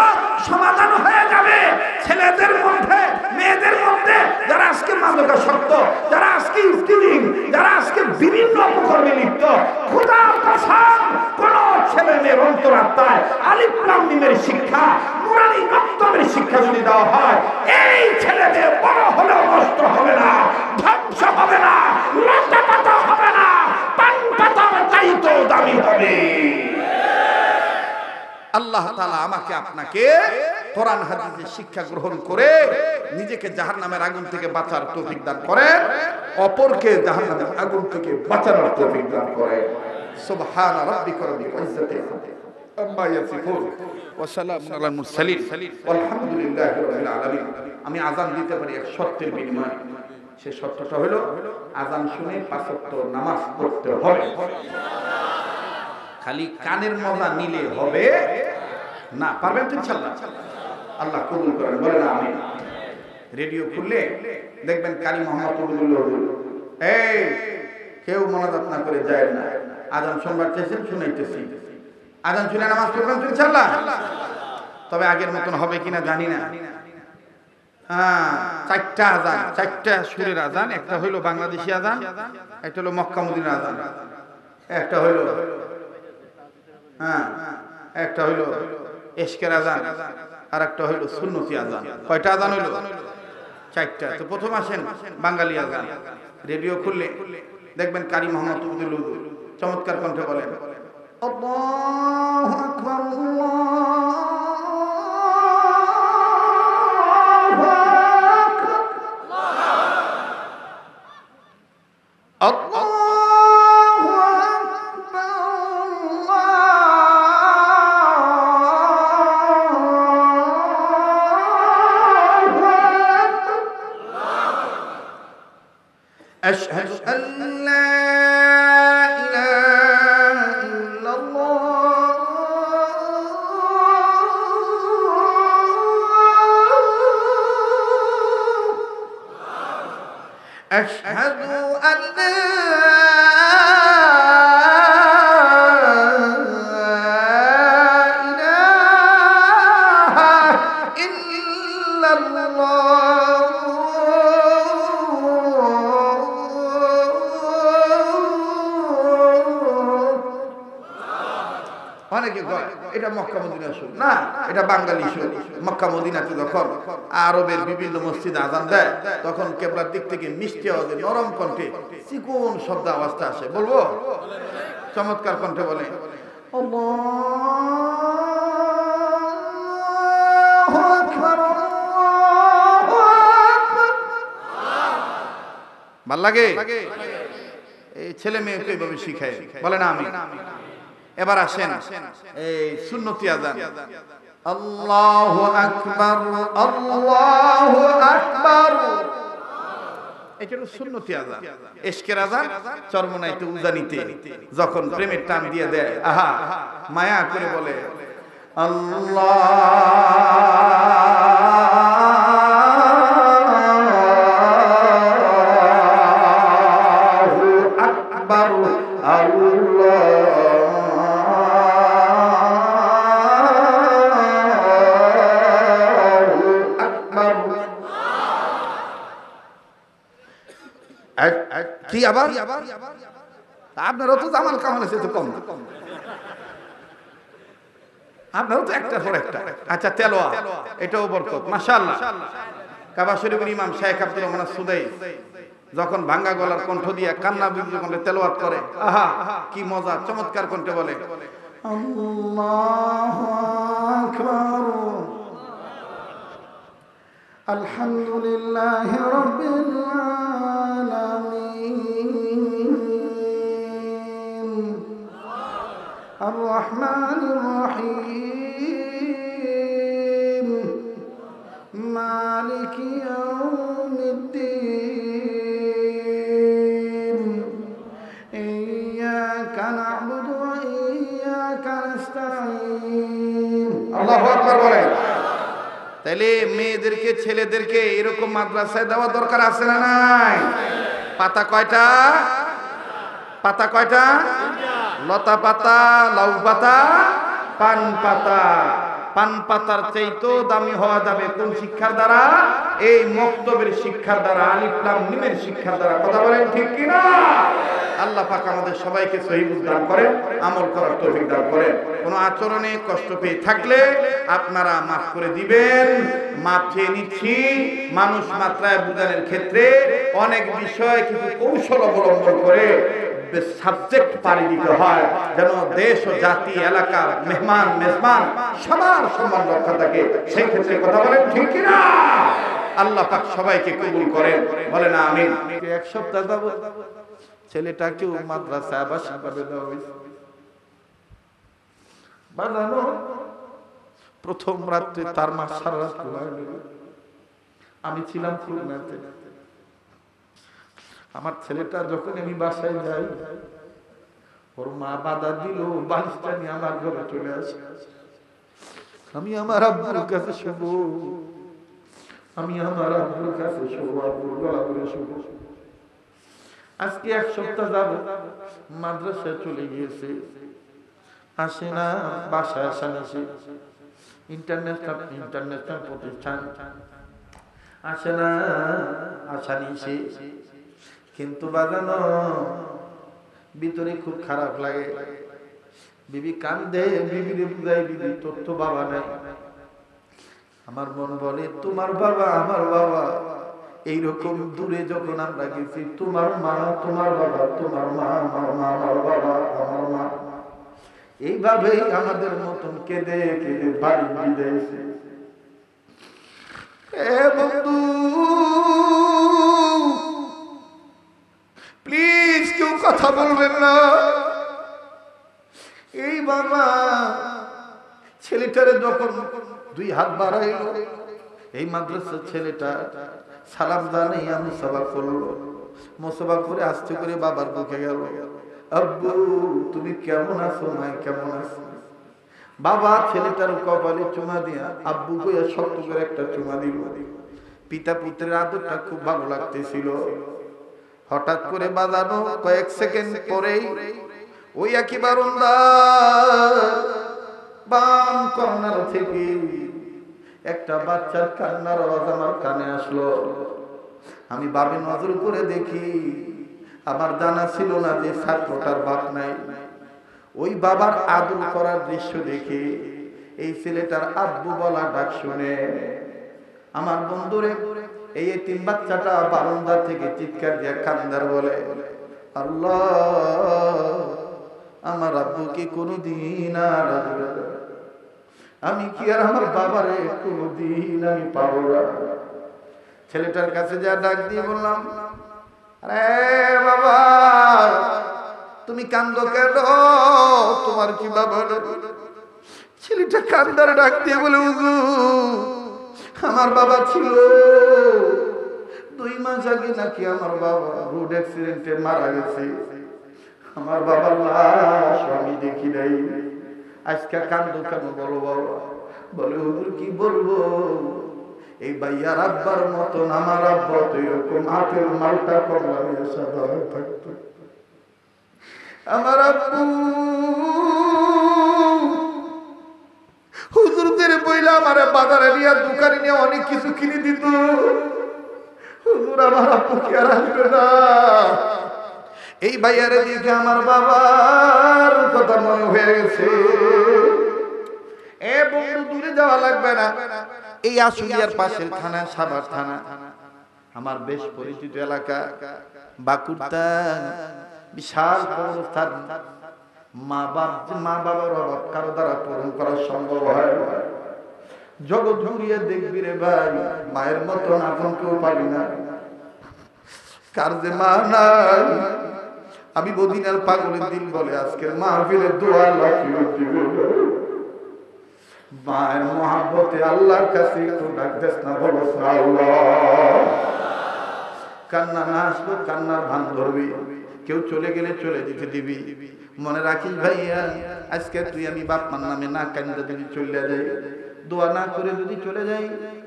সমাধান হয়ে যাবে। ছেলেদের মধ্যে মেয়েদের মধ্যে যারা আজকে মাদকাসক্ত, যারা আজকে স্কিলিং, যারা আজকে বিভিন্ন অপকর্মে লিপ্ত, খোদার কসম কোন ছেলে মেয়ের অন্তরাত্মায় আলিফ লাম মিমের শিক্ষা, নুরানি মাকতবের শিক্ষা যদি দেওয়া হয়, এই ছেলেদের বড় হলেও নষ্ট হবে না, ধ্বংস হবে না, লতা পাতা হবে না, পান পাতার চাইতেও দামি হবে। আল্লাহ তাআলা আমাকে আপনাকে কোরআন হাদিসের শিক্ষা গ্রহণ করে নিজেকে জাহান্নামের আগুন থেকে বাঁচার তৌফিক দান করেন, অপরকে জাহান্নামের আগুন থেকে বাঁচানোর তৌফিক দান করেন। সুবহান রাব্বিকা রাব্বিল ইজ্জাতি আম্মা ইয়াসিফুন ওয়া সালামুন আলাল মুরসালিন ওয়ালহামদুলিল্লাহি রাব্বিল আলামিন। আমি আযান দিতে পারি এক শর্তের বিনিময়ে, সে শর্তটা হলো আযান শুনে 5 ওয়াক্ত নামাজ পড়তে হবে। খালি কানের মজা নিলে হবে না, পারবেন তো ইনশাআল্লাহ? আল্লাহ কবুল করেন, বলেন আমিন। রেডিও খুললে দেখবেন কারি মোহাম্মদ কবুলুল্লাহ হুজুর, এই কেউ মোনাজাত না করে যায় না, আযান শুনবার চেয়েছেন শুনাইতেছি, আযান শুনে নামাজ পড়বেন তো ইনশাআল্লাহ? তবে আগের মতন হবে কিনা জানি না। হ্যাঁ, 4টা আযান, 4টা সুরের আযান, একটা হইলো বাংলাদেশি আযান, একটা হলো মক্কা মদিনার আযান, একটা হইলো একটা হইলো ইশকের আযান, আর একটা হইলো সুন্নতি আযান। কয়টা আযান হইলো? 4টা। তো প্রথম আসেন বাঙালি আযান। রেডিও খুললে দেখবেন কারি মোহাম্মদ আব্দুল চমৎকার কণ্ঠে বলেন আল্লাহু আকবার, আল্লাহু أشهد أن لا إله إلا الله أشهد أن لا অনেকে কয় এটা মক্কা মদিনার সুর, না এটা বাঙালি সুর। মক্কা মদিনাতে যখন আরবের বিভিন্ন মসজিদে আযান দেয় তখন কিবলার দিক থেকে মিষ্টি আওয়াজে নরম কণ্ঠে চিকন শব্দ আওয়াজটা আসে। বলবো? চমৎকার কণ্ঠে বলে আল্লাহু আকবার, আল্লাহু আকবার। ভাল লাগে? এই ছেলে মেয়েকে এইভাবে শিখায়, বলে না আমি। এবার আসেন এই সুন্নতি আযান, আল্লাহু আকবার, আল্লাহু আকবার। এটা হলো সুন্নতি আযান। ইশকের আযান চরমনাইতে উজানিতে যখন প্রেমের টান দিয়ে দেয়, আহা মায়া করে বলে আল্লাহু আকবার, কি আবার আপনারও তো জামাল কামাল আছে, তো কম না, আপনারও তো একটা পর একটা। আচ্ছা তেলাওয়াত, এটাও বরকত মাশাআল্লাহ। কাবা শরীফের ইমাম শেখ আব্দুর রহমান সুদাই যখন ভাঙ্গা গলার কণ্ঠ দিয়ে কান্না বিদ্রোহ করে তেলাওয়াত করে, আহা কি মজা, চমৎকার কণ্ঠে বলে আল্লাহু আকবার, আলহামদুলিল্লাহি রাব্বিল আলামিন, আর রহমানির রহিম, মালিকি ইয়াউমিদ্দিন, ইয়্যাকা না'বুদু ওয়া ইয়্যাকা নাস্তাঈন। আল্লাহু আকবার বলেন। তাহলে মেয়েদেরকে ছেলেদেরকে এরকম মাদ্রাসায় দেওয়া দরকার আছে না নাই? পাতা কয়টা? পাতা কয়টা? লতা পাতা, লাউ পাতা, পান পাতা। পান পাতার চাইতেও দামি হওয়া যাবে কোন শিক্ষার দ্বারা? এই মক্তবের শিক্ষার দ্বারা, আলিফ লাম মিমের শিক্ষার দ্বারা। কথা বলেন ঠিক কি না? আল্লাহ পাক আমাদের সবাইকে সহিহ দান করেন, আমল করার তৌফিক দান করেন। কোনো আচরণে কষ্ট পেয়ে থাকলে আপনারা মাফ করে দিবেন। মাফ চেয়ে নিচ্ছি। মানুষ মাত্রায় বুঝানোর ক্ষেত্রে অনেক বিষয় কিছু কৌশল অবলম্বন করে সাবজেক্ট পারি দিতে হয়, যেন দেশ ও জাতি, এলাকার মেহমান মেজবান সবার সম্মান রক্ষা থাকে। সেই ক্ষেত্রে কথা বলেন ঠিক কি না? আল্লাহ পাক সবাইকে কবুল করেন, বলেন আমিন। এক সপ্তাহ যাবত ছেলেটাকেও মাদ্রাসায় আবাসিকভাবে দেওয়া হয়েছে। বানানো প্রথম রাত্রে তার মা সারা রাত আমি ছিলাম খুলনাতে। আমার ছেলেটা যখন আমি বাসায় যাই, ওর মা বাধা দিল, বালিশটা নিয়ে আমার ঘরে চলে আসে। আমি আমার আব্বুর কাছে শুভ, আমি আমার আব্বুর কাছে শুভ, আব্বুর গলা ধরে শুভ। আজকে এক সপ্তাহ যাব, মাদ্রাসায় চলে গিয়েছে, আসে না, বাসায় আসা নিছে, ইন্টারন্যাশনাল প্রতিষ্ঠান আসে না, আসা নিছে। কিন্তু বাজানো ভিতরে খুব খারাপ লাগে। বিবি কান্দে, বিবিরে বুঝাই, বিবি তোর তো বাবা নাই। আমার মন বলে তোমার বাবা আমার বাবা, এইরকম দূরে যখন আমরা গেছি, তোমার মা তোমার বাবা, তোমার মা আমার মা, আমার বাবা আমার মা, এইভাবেই আমাদের মতন কেঁদে কেঁদে বাড়ি বিদাইছে। এ বন্ধু প্লিজ কেউ কথা বলবেন না। এই বাবা ছেলেটারে যখন দুই হাত বাড়াইল, এই মাদ্রাসার ছেলেটা সালাম জানাইয়া মুসাফা করলো, মুসাফা করে আস্তে করে বাবার বুকে গেল। আব্বু তুমি কেমন আছো? মাই কেমন আছো? বাবা ছেলেটার কপালে চুমা দিয়া আব্বু কইয়া শক্ত করে একটা চুমা দিল। পিতা পুত্রের আদরটা খুব ভালো লাগতেছিল। হঠাৎ করে বাজানো কয়েক সেকেন্ড পরেই ওই একই বারান্দা বাম কর্নার থেকে একটা বাচ্চার কান্নার আওয়াজ আমার কানে আসলো। আমি বাবে নজর করে দেখি, আমার জানা ছিল না যে ছাত্রটার বাপ নাই। ওই বাবার আদর করার দৃশ্য দেখে এই ছেলেটার আব্বু বলা ডাক শুনে আমার বন্ধুরে এই এতিম বাচ্চাটা বারান্দা থেকে চিৎকার দিয়ে কান্দার বলে, আল্লাহ, আমার আব্বুকে কোনোদিন আর আমি কি আর আমার বাবারে কোনোদিন আমি পাবো না। ছেলেটার কাছে যা ডাক দিয়ে বললাম, আরে বাবা, তুমি কান্দো কেন? তোমার কি বাবা? ছেলেটা কান্দার ডাক দিয়ে বলে, হুজুর, আমার বাবা ছিল 2 মাস আগে নাকি আমার বাবা রোড অ্যাক্সিডেন্টে মারা গেছে। আমার বাবার লাশ আমি দেখি নাই। আজকে কান্দো কেন বলো বাবা? বলে, হুজুর কি বলবো, এই ভাইয়ার আব্বার মতন আমার আব্বা তো এরকম হাতের মালটা কমলামের সাথে থাকতো। আমার আব্বু হুজুরদের বইলা আমারে বাজারে নিয়ে দোকানে নিয়ে অনেক কিছু কিনে দিত। হুজুর, আমার আব্বু কি আর আসবে না? এই ভাইয়ারে দেখে আমার বাবার কথা মনে হয়ে গেছে। এ বন্ধু, দূরে যাওয়া লাগবে না, এই আশুলিয়ার পাশের থানা সাভার থানা, আমার বেশ পরিচিত এলাকা বাকুরতা, বিশাল কবরস্থান। মা বাবার অভাব কারো দ্বারা পূরণ করা সম্ভব হয় না। জগৎ ঘুরিয়ে দেখবি রে ভাই, মায়ের মতন আপন কেউ পারি না। কার যে মা নাই, আমি মদিনার পাগলের দিল বলে আজকের মাহফিলের দোয়া লাফিয়ে দিবে। মায়ের মহাব্বতে আল্লাহর কাছে একটু ডাক দেস না, বলো আল্লাহ। কান্না না আসলো, কান্নার ভান ধরবি। কেউ চলে গেলে চলে যেতে দিবি। মনে রাখিস ভাইয়া, আজকে তুই আমি বাপ মার নামে না কান্দা যদি চলে যাই, দোয়া না করে যদি চলে যাই,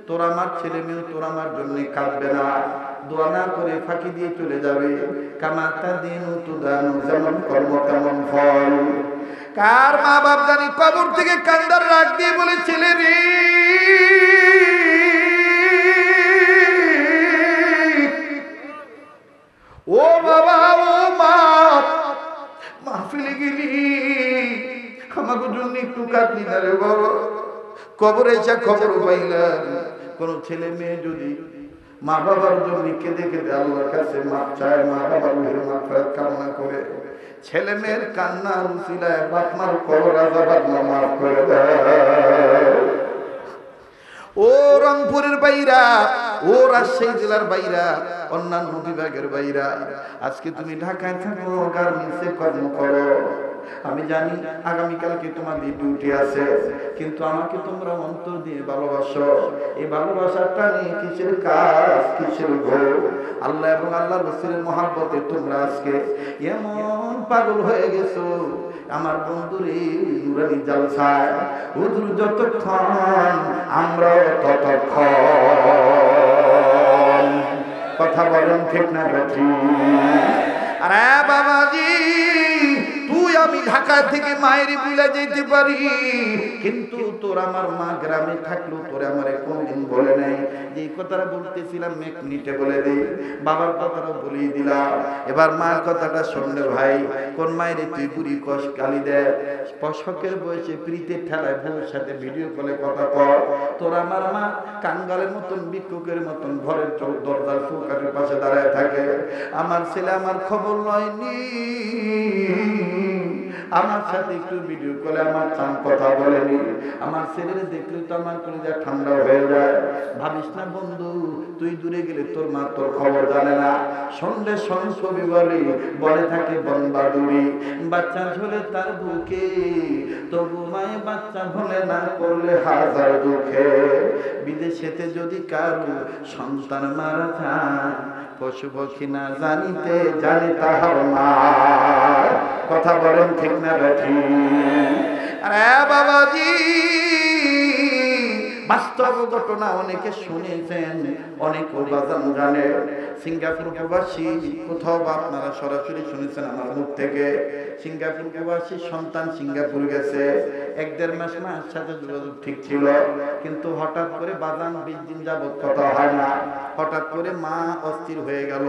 তোর আমার ছেলে মেয়ে তোর আমার জন্য কাঁদবে না। দোয়া না করে ফাঁকি দিয়ে চলে যাবে। কামাতা দিন তুদান, যেমন কর্ম তেমন ফল। কার মা বাপ জানি কবর থেকে কান্দার রাগ দিয়ে বলে, ছেলে রে, ও বাবা, ও মা, মাহফিলে গেলি আমাকে জন্য একটু কাঁদলি না রে বাবা? কবরে এসে খবর পাইলাম কোন ছেলে মেয়ে যদি মা বাবার জন্য কেঁদে কেঁদে আল্লাহর কাছে মাপ চায়, মা বাবার মাগফিরাত কামনা করে, ছেলে মেয়ের কান্নার উসিলায় বাপ মার কবর আযাব আল্লাহ মাফ করে দেয়। ও রংপুরের বাইরা, ও রাজশাহী জেলার বাইরা, অন্যান্য বিভাগের বাইরা, আজকে তুমি ঢাকায় থাকো, গার্মেন্টসে কর্ম করো। আমি জানি আগামীকালকে তোমাদের ডিউটি আছে, কিন্তু আমাকে তোমরা অন্তর দিয়ে ভালোবাসো। এই ভালোবাসার টানে কিসের কাজ, কিসের ঘর? আল্লাহ এবং আল্লাহর রাসূলের মহব্বতে তোমরা আজকে এমন পাগল হয়ে গেছো। আমার বন্ধুরে নুরানি জালসায় হুজুর যতক্ষণ, আমরা ততক্ষণ। কথা বলেন ঠিক না বেঠি? আরে বাবাজি, তুই আমি ঢাকা থেকে মায়ের বুলা যেতে পারি, কিন্তু তোর আমার মা গ্রামে থাকলো, তোর আমার কোনদিন বলে নাই যে কথাটা বলতেছিলাম এক মিনিটে বলে দেই। বাবার কথাটা বলেই দিলাম, এবার মার কথাটা শুনলে ভাই, কোন মায়ের তুই বুড়ি কষ গালি দেয়, শখের বয়সে প্রীতের ঠেলায় বউর সাথে ভিডিও কলে কথা কর। তোর আমার মা কাঙ্গালের মতন, ভিক্ষুকের মতন ঘরের দরজার চৌকাঠের পাশে দাঁড়ায় থাকে। আমার ছেলে আমার খবর লয়নি, আমার সাথে একটু ভিডিও কলে আমার চান কথা বলেনি। আমার ছেলের দেখলে তো আমার কলিজা ঠান্ডা হয়ে যায়। ভাবিস না বন্ধু, তুই দূরে গেলে তোর মা তোর খবর জানে না। সন্ধ্যে ছবি বলে থাকে বনবাদুরি, বাচ্চা ঝোলে তার বুকে, তবু মায়ে বাচ্চা ভুলে না করলে হাজার দুঃখে। বিদেশেতে যদি কারো সন্তান মারা যায়, পশু পক্ষী না জানিতে জানি তাহার মা। কথা বলেন ঠিক না বেঠি? আরে বাবাজি, বাস্তব ঘটনা অনেকে শুনেছেন, অনেক বাজান জানে। সিঙ্গাপুর প্রবাসী, কোথাও বা আপনারা সরাসরি শুনেছেন আমার মুখ থেকে, সিঙ্গাপুর প্রবাসী সন্তান সিঙ্গাপুর গেছে, 1-1.5 মাস মায়ের সাথে যোগাযোগ ঠিক ছিল, কিন্তু হঠাৎ করে বাজান 20 দিন যাবত কথা হয় না। হঠাৎ করে মা অস্থির হয়ে গেল,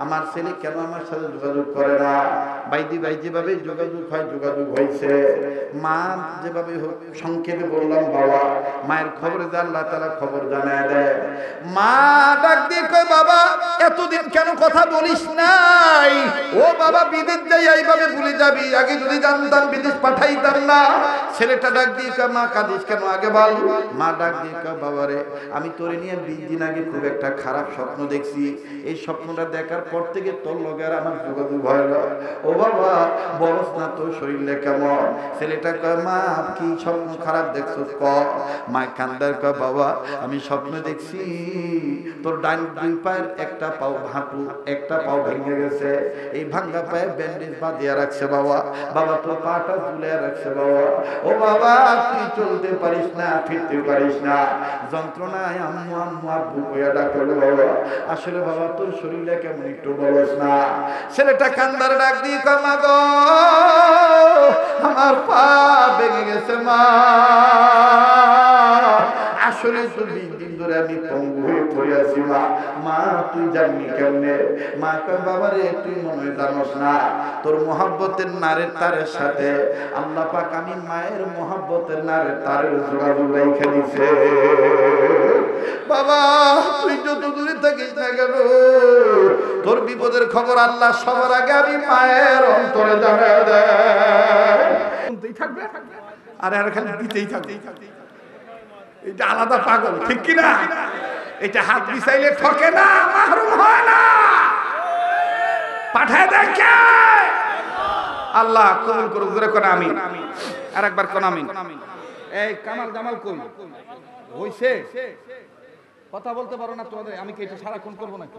আমার ছেলে কেন আমার সাথে যোগাযোগ করে না। বাইদি ভাই যেভাবে যোগাযোগ হয় যোগাযোগ হয়েছে, মা যেভাবে হোক সংক্ষেপে বললাম বাবা, মায়ের খবরে যা আল্লাহ তাআলা খবর জানায় দেয়। মা ডাক দিয়ে কয় বাবা এতদিন কেন কথা বলিস নাই? ও বাবা বিদেশ যাই এইভাবে ভুলে যাবি, আগে যদি জানতাম বিদেশ পাঠাইতাম না। ছেলেটা ডাক দিয়ে কয় মা কাঁদিস কেন আগে বল। মা ডাক দিয়ে কয় বাবা রে, আমি তোরে নিয়ে 20 দিন আগে খুব একটা খারাপ স্বপ্ন দেখছি, এই স্বপ্নটা দেখার পর থেকে তোর লগে আর আমার যোগাযোগ হয় না। ও বাবা বলস না তোর শরীরে কেমন? ছেলেটা কয় মা কি স্বপ্ন খারাপ দেখছস ক। মা কান্দার কয় বাবা আমি স্বপ্ন দেখছি তোর ডান 2 পায়ের একটা পাও হাঁটু, একটা পাও ভেঙে গেছে, এই ভাঙা পায়ে ব্যান্ডেজ বাঁধিয়ে রাখছে বাবা। বাবা তোর পাটা ঝুলে রাখছে বাবা। ও বাবা তুই চলতে পারিস না, ফিরতে পারিস না, যন্ত্রণায় আম্মু আম্মু আব্বু কইয়া ডাকলো বাবা। আসলে বাবা তোর শরীরে কেমন একটু বলস না। ছেলেটা কান্দার ডাক দিয়ে কয় মা গো আমার পা ভেঙে গেছে মা, আসলে তো 20 দিন ধরে আমি পঙ্গু হয়ে পড়ে আছি মা। মা তুই জাননি কেমনে? মা কয় বাবা রে তুই মনে হয় জানোস না, তোর মহব্বতের নারের তারের সাথে আল্লাহ পাক আমি মায়ের মহব্বতের নারের তারের যোগাযোগ রেখে দিছে। বাবা তুই যত দূরে থাকিস না কেন, তোর বিপদের খবর আল্লাহ সবার আগে আমি মায়ের অন্তরে জানায় দেয়। শুনতেই থাকবে আর আর খালি দিতেই থাকবে। এটা আলাদা পাগল, ঠিক কি না? এটা হাত বিছাইলে ঠকে না, মাহরুম হয় না, পাঠায় দেয় কে? আল্লাহ কবুল করুক। জোরে কোন আমিন। আরেকবার কোন আমিন। এই কামাল জামাল কই হইছে? কথা বলতে পারো না তোমাদের, আমি কি এটা সারাক্ষণ করব নাকি?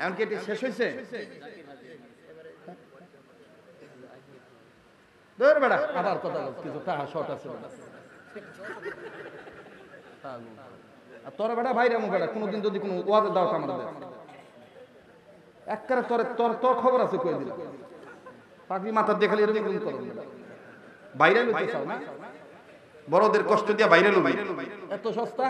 এখন কি এটা শেষ হইছে? ধর বেটা আবার কথা বল, কিছু টাকা শর্ট আছে আর তোর বেটা ভাইরা মু বেটা কোনদিন যদি কোনো ওয়াজে দাও আমার দে একবারে তোর তোর তোর খবর আছে কই দিলাম। পাগড়ি মাথা দেখালি এরকম করো, বাইরে লইতে চাও না? বড়দের কষ্ট দিয়া বাইরে লই, এত সস্তা?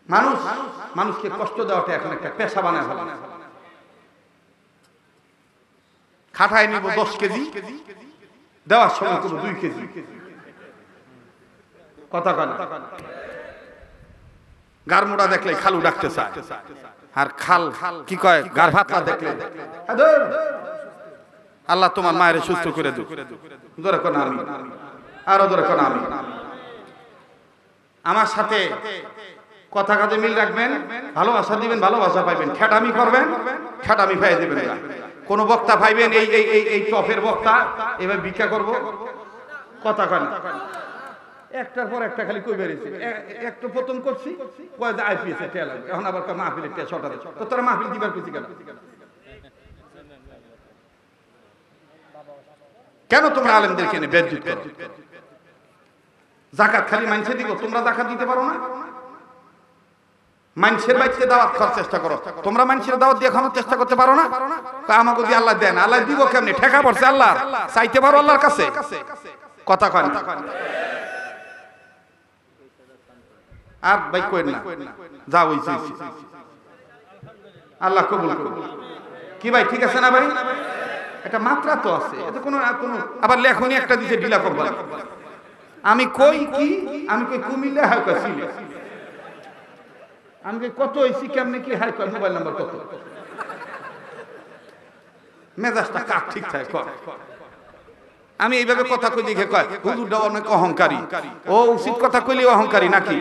মানুষ মানুষকে কষ্ট দেওয়াটা এখন একটা পেশা বানায় ফেলা। খাটায় নিব 10 কেজি, দেওয়ার সময় করবো 2 কেজি। কথা কয় না? গারমুড়া দেখলে খালু ডাকতে চায়, আর খাল কি কয় গার ভাত দেখলে আল্লাহ তোমার মায়ের সুস্থ করে দিক। ধরে কোন আমি আরো ধরে কোন আমি। আমার সাথে কথা কাজে মিল রাখবেন, ভালোবাসা দিবেন, ভালোবাসা পাইবেন। খ্যাটামি করবেন, খ্যাটামি পাই দিবেন। কোন বক্তা পাইবেন এই এই এই এই টপের বক্তা এবার ভিক্ষা করব, কথা কয় না? একটার পর একটা খালি কই বেরিয়েছে। একটু প্রথম করছি কয় যে আইপিএস এ টেলা, এখন আবার কয় মাহফিলের টেলা শর্ট আছে। তো তোরা মাহফিল দিবার কইছি কেন? কেন তোমরা আলেমদেরকে এনে বেজ্জত করো? যাকাত খালি মাইনসে দিব, তোমরা যাকাত দিতে পারো না? মানুষের বাড়িতে দাওয়াত খাওয়ার চেষ্টা করো, তোমরা মানুষের দাওয়াত দিয়ে খাওয়ার চেষ্টা করতে পারো না? আমাকে দিয়ে আল্লাহ দেন, আল্লাহ দিব কেমনে? ঠেকা পড়ছে আল্লাহ, চাইতে পারো আল্লাহর কাছে? কথা কয় না? আর ভাই কই না, যা হইছে আল্লাহ কবুল করুন। কি ভাই ঠিক আছে না ভাই? এটা মাত্রা তো আছে, এটা কোনো আবার লেখনি একটা দিছে ঢিলা কোম্পানি। আমি কই কি, আমি কই কুমিল্লা হয় কই সিলে, আমি কত হইছি কেমনে কি হাই কয় মোবাইল নাম্বার কত, মেজাজটা কাট ঠিক থাকে কর। আমি এইভাবে কথা কই দেখে কয় হুজুরটা অনেক অহংকারী। ও উচিত কথা কইলে অহংকারী নাকি?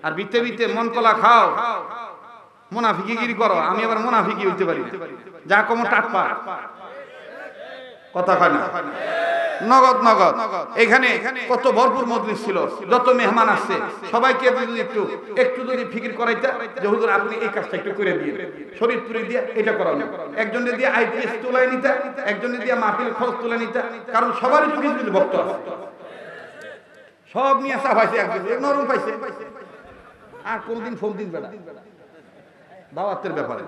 আর বিতে বিতে মন কলা খাও, মুনাফিকিগিরি করো। আমি আবার মুনাফিকি হইতে পারি না, যা কম টাটপা। কথা কয় না? নগদ নগদ। এখানে কত ভরপুর মজলিস ছিল, যত মেহমান আসছে সবাইকে যদি একটু যদি ফিকির করাইতা যে হুজুর আপনি এই কাজটা একটু করে দিয়ে শরীরপুরে দিয়ে এটা করানো, একজনে দিয়ে আইপিএস তুলে নিতা, একজনে দিয়ে মাহফিল খরচ তুলে নিতা, কারণ সবারই তো কিছু কিছু ভক্ত আছে, সব নিয়ে আসা পাইছে, একজন নরম পাইছে। আর কোনদিন ফোন দিন বেড়া দাওয়াতের ব্যাপারে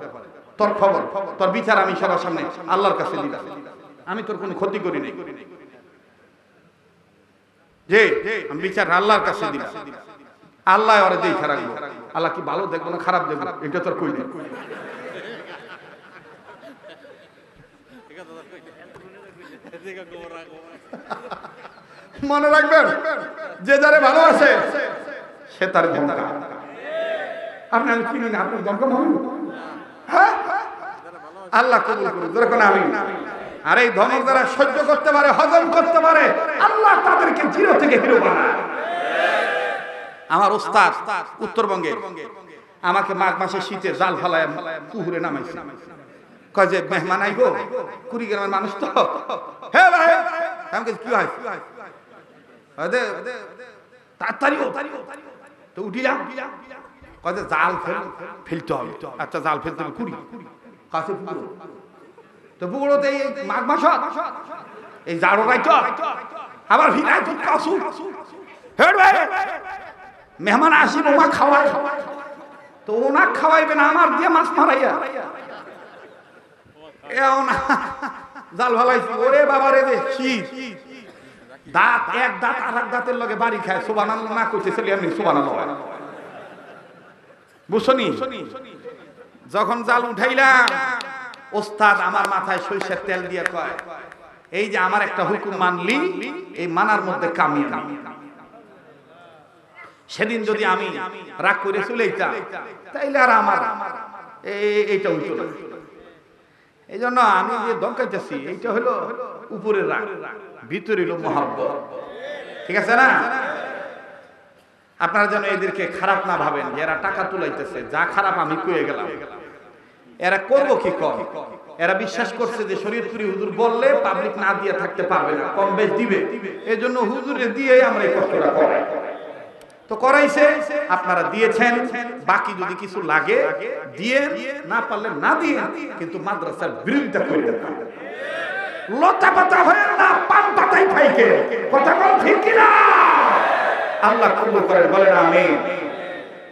তোর খবর, তোর বিচার আমি সবার সামনে আল্লাহর কাছে দিলাম, আমি তোর কোনো ক্ষতি করি নাই, যে আমি বিচার আল্লাহর কাছে দিলাম, আল্লাহ ওরে দেখে রাখবো, আল্লাহ কি ভালো দেখবো না খারাপ দেখবো এটা তোর কই নেই। মনে রাখবেন যে যারে ভালো আছে সে তার ধমকা, আপনি আমি চিনি না, আপনার ধমকা মনে হ্যাঁ আল্লাহ কবুল করুন, যেরকম আমি। আর এই ধমক যারা সহ্য করতে পারে, হজম করতে পারে, আল্লাহ তাদেরকে জিরো থেকে হিরো বানায়। আমার ওস্তাদ উত্তরবঙ্গে আমাকে মাঘ মাসে শীতে জাল ফালায় পুকুরে নামাইছে, কয় যে মেহমান আইব, কুড়িগ্রামের মানুষ তো, হে ভাই আমাকে কি হয় তাড়াতাড়ি তো উঠিলাম, কয় যে জাল ফেলতে হবে, আচ্ছা জাল ফেলতে হবে কুড়ি কাছে পুকুর, তো পুকুরতে এই মাঘ মাস এই জাড়ো রাইত আবার ভিড়াই তো কাসু, হে ভাই মেহমান আসিব ওমা খাওয়াই, তো ওনা খাওয়াইবে না আমার দিয়ে মাছ মারাইয়া এও না জাল ফালাইছি, ওরে বাবা রে শীত, দাঁত এক দাঁত আর এক দাঁতের লগে বাড়ি খায়, সুবহানাল্লাহ না কইতেছিলি আমি সুবহানাল্লাহ, বুঝছনি? যখন জাল উঠাইলাম ওস্তাদ আমার মাথায় সরিষার তেল দিয়ে কয়, এই যে আমার একটা হুকুম মানলি, এই মানার মধ্যে কামিয়াবি, সেদিন যদি আমি রাগ করে চলে যেতাম তাইলে আর আমার এইটা হইতো না। এই জন্য আমি যে দমকাইতেছি এইটা হলো উপরের রাগ, ভিতরে হলো মহব্বত, ঠিক আছে না? আপনারা যেন এদেরকে খারাপ না ভাবেন যে এরা টাকা তুলাইতেছে, যা খারাপ আমি কয়ে গেলাম, এরা করবো কি কম, এরা বিশ্বাস করছে যে শরীয়তপুরি হুজুর বললে পাবলিক না দিয়ে থাকতে পারবে না, কম বেশ দিবে, এই জন্য হুজুরে দিয়ে আমরা এই কষ্টটা করাই, তো করাইছে, আপনারা দিয়েছেন, বাকি যদি কিছু লাগে দিয়ে, না পারলে না দিয়ে, কিন্তু মাদ্রাসার বিরোধিতা করবেন না, লতা পাতা হয়ে না পান পাতাই ফাইকে, কথা বল ঠিক কিনা? আল্লাহ কবুল করেন, বলেন আমিন।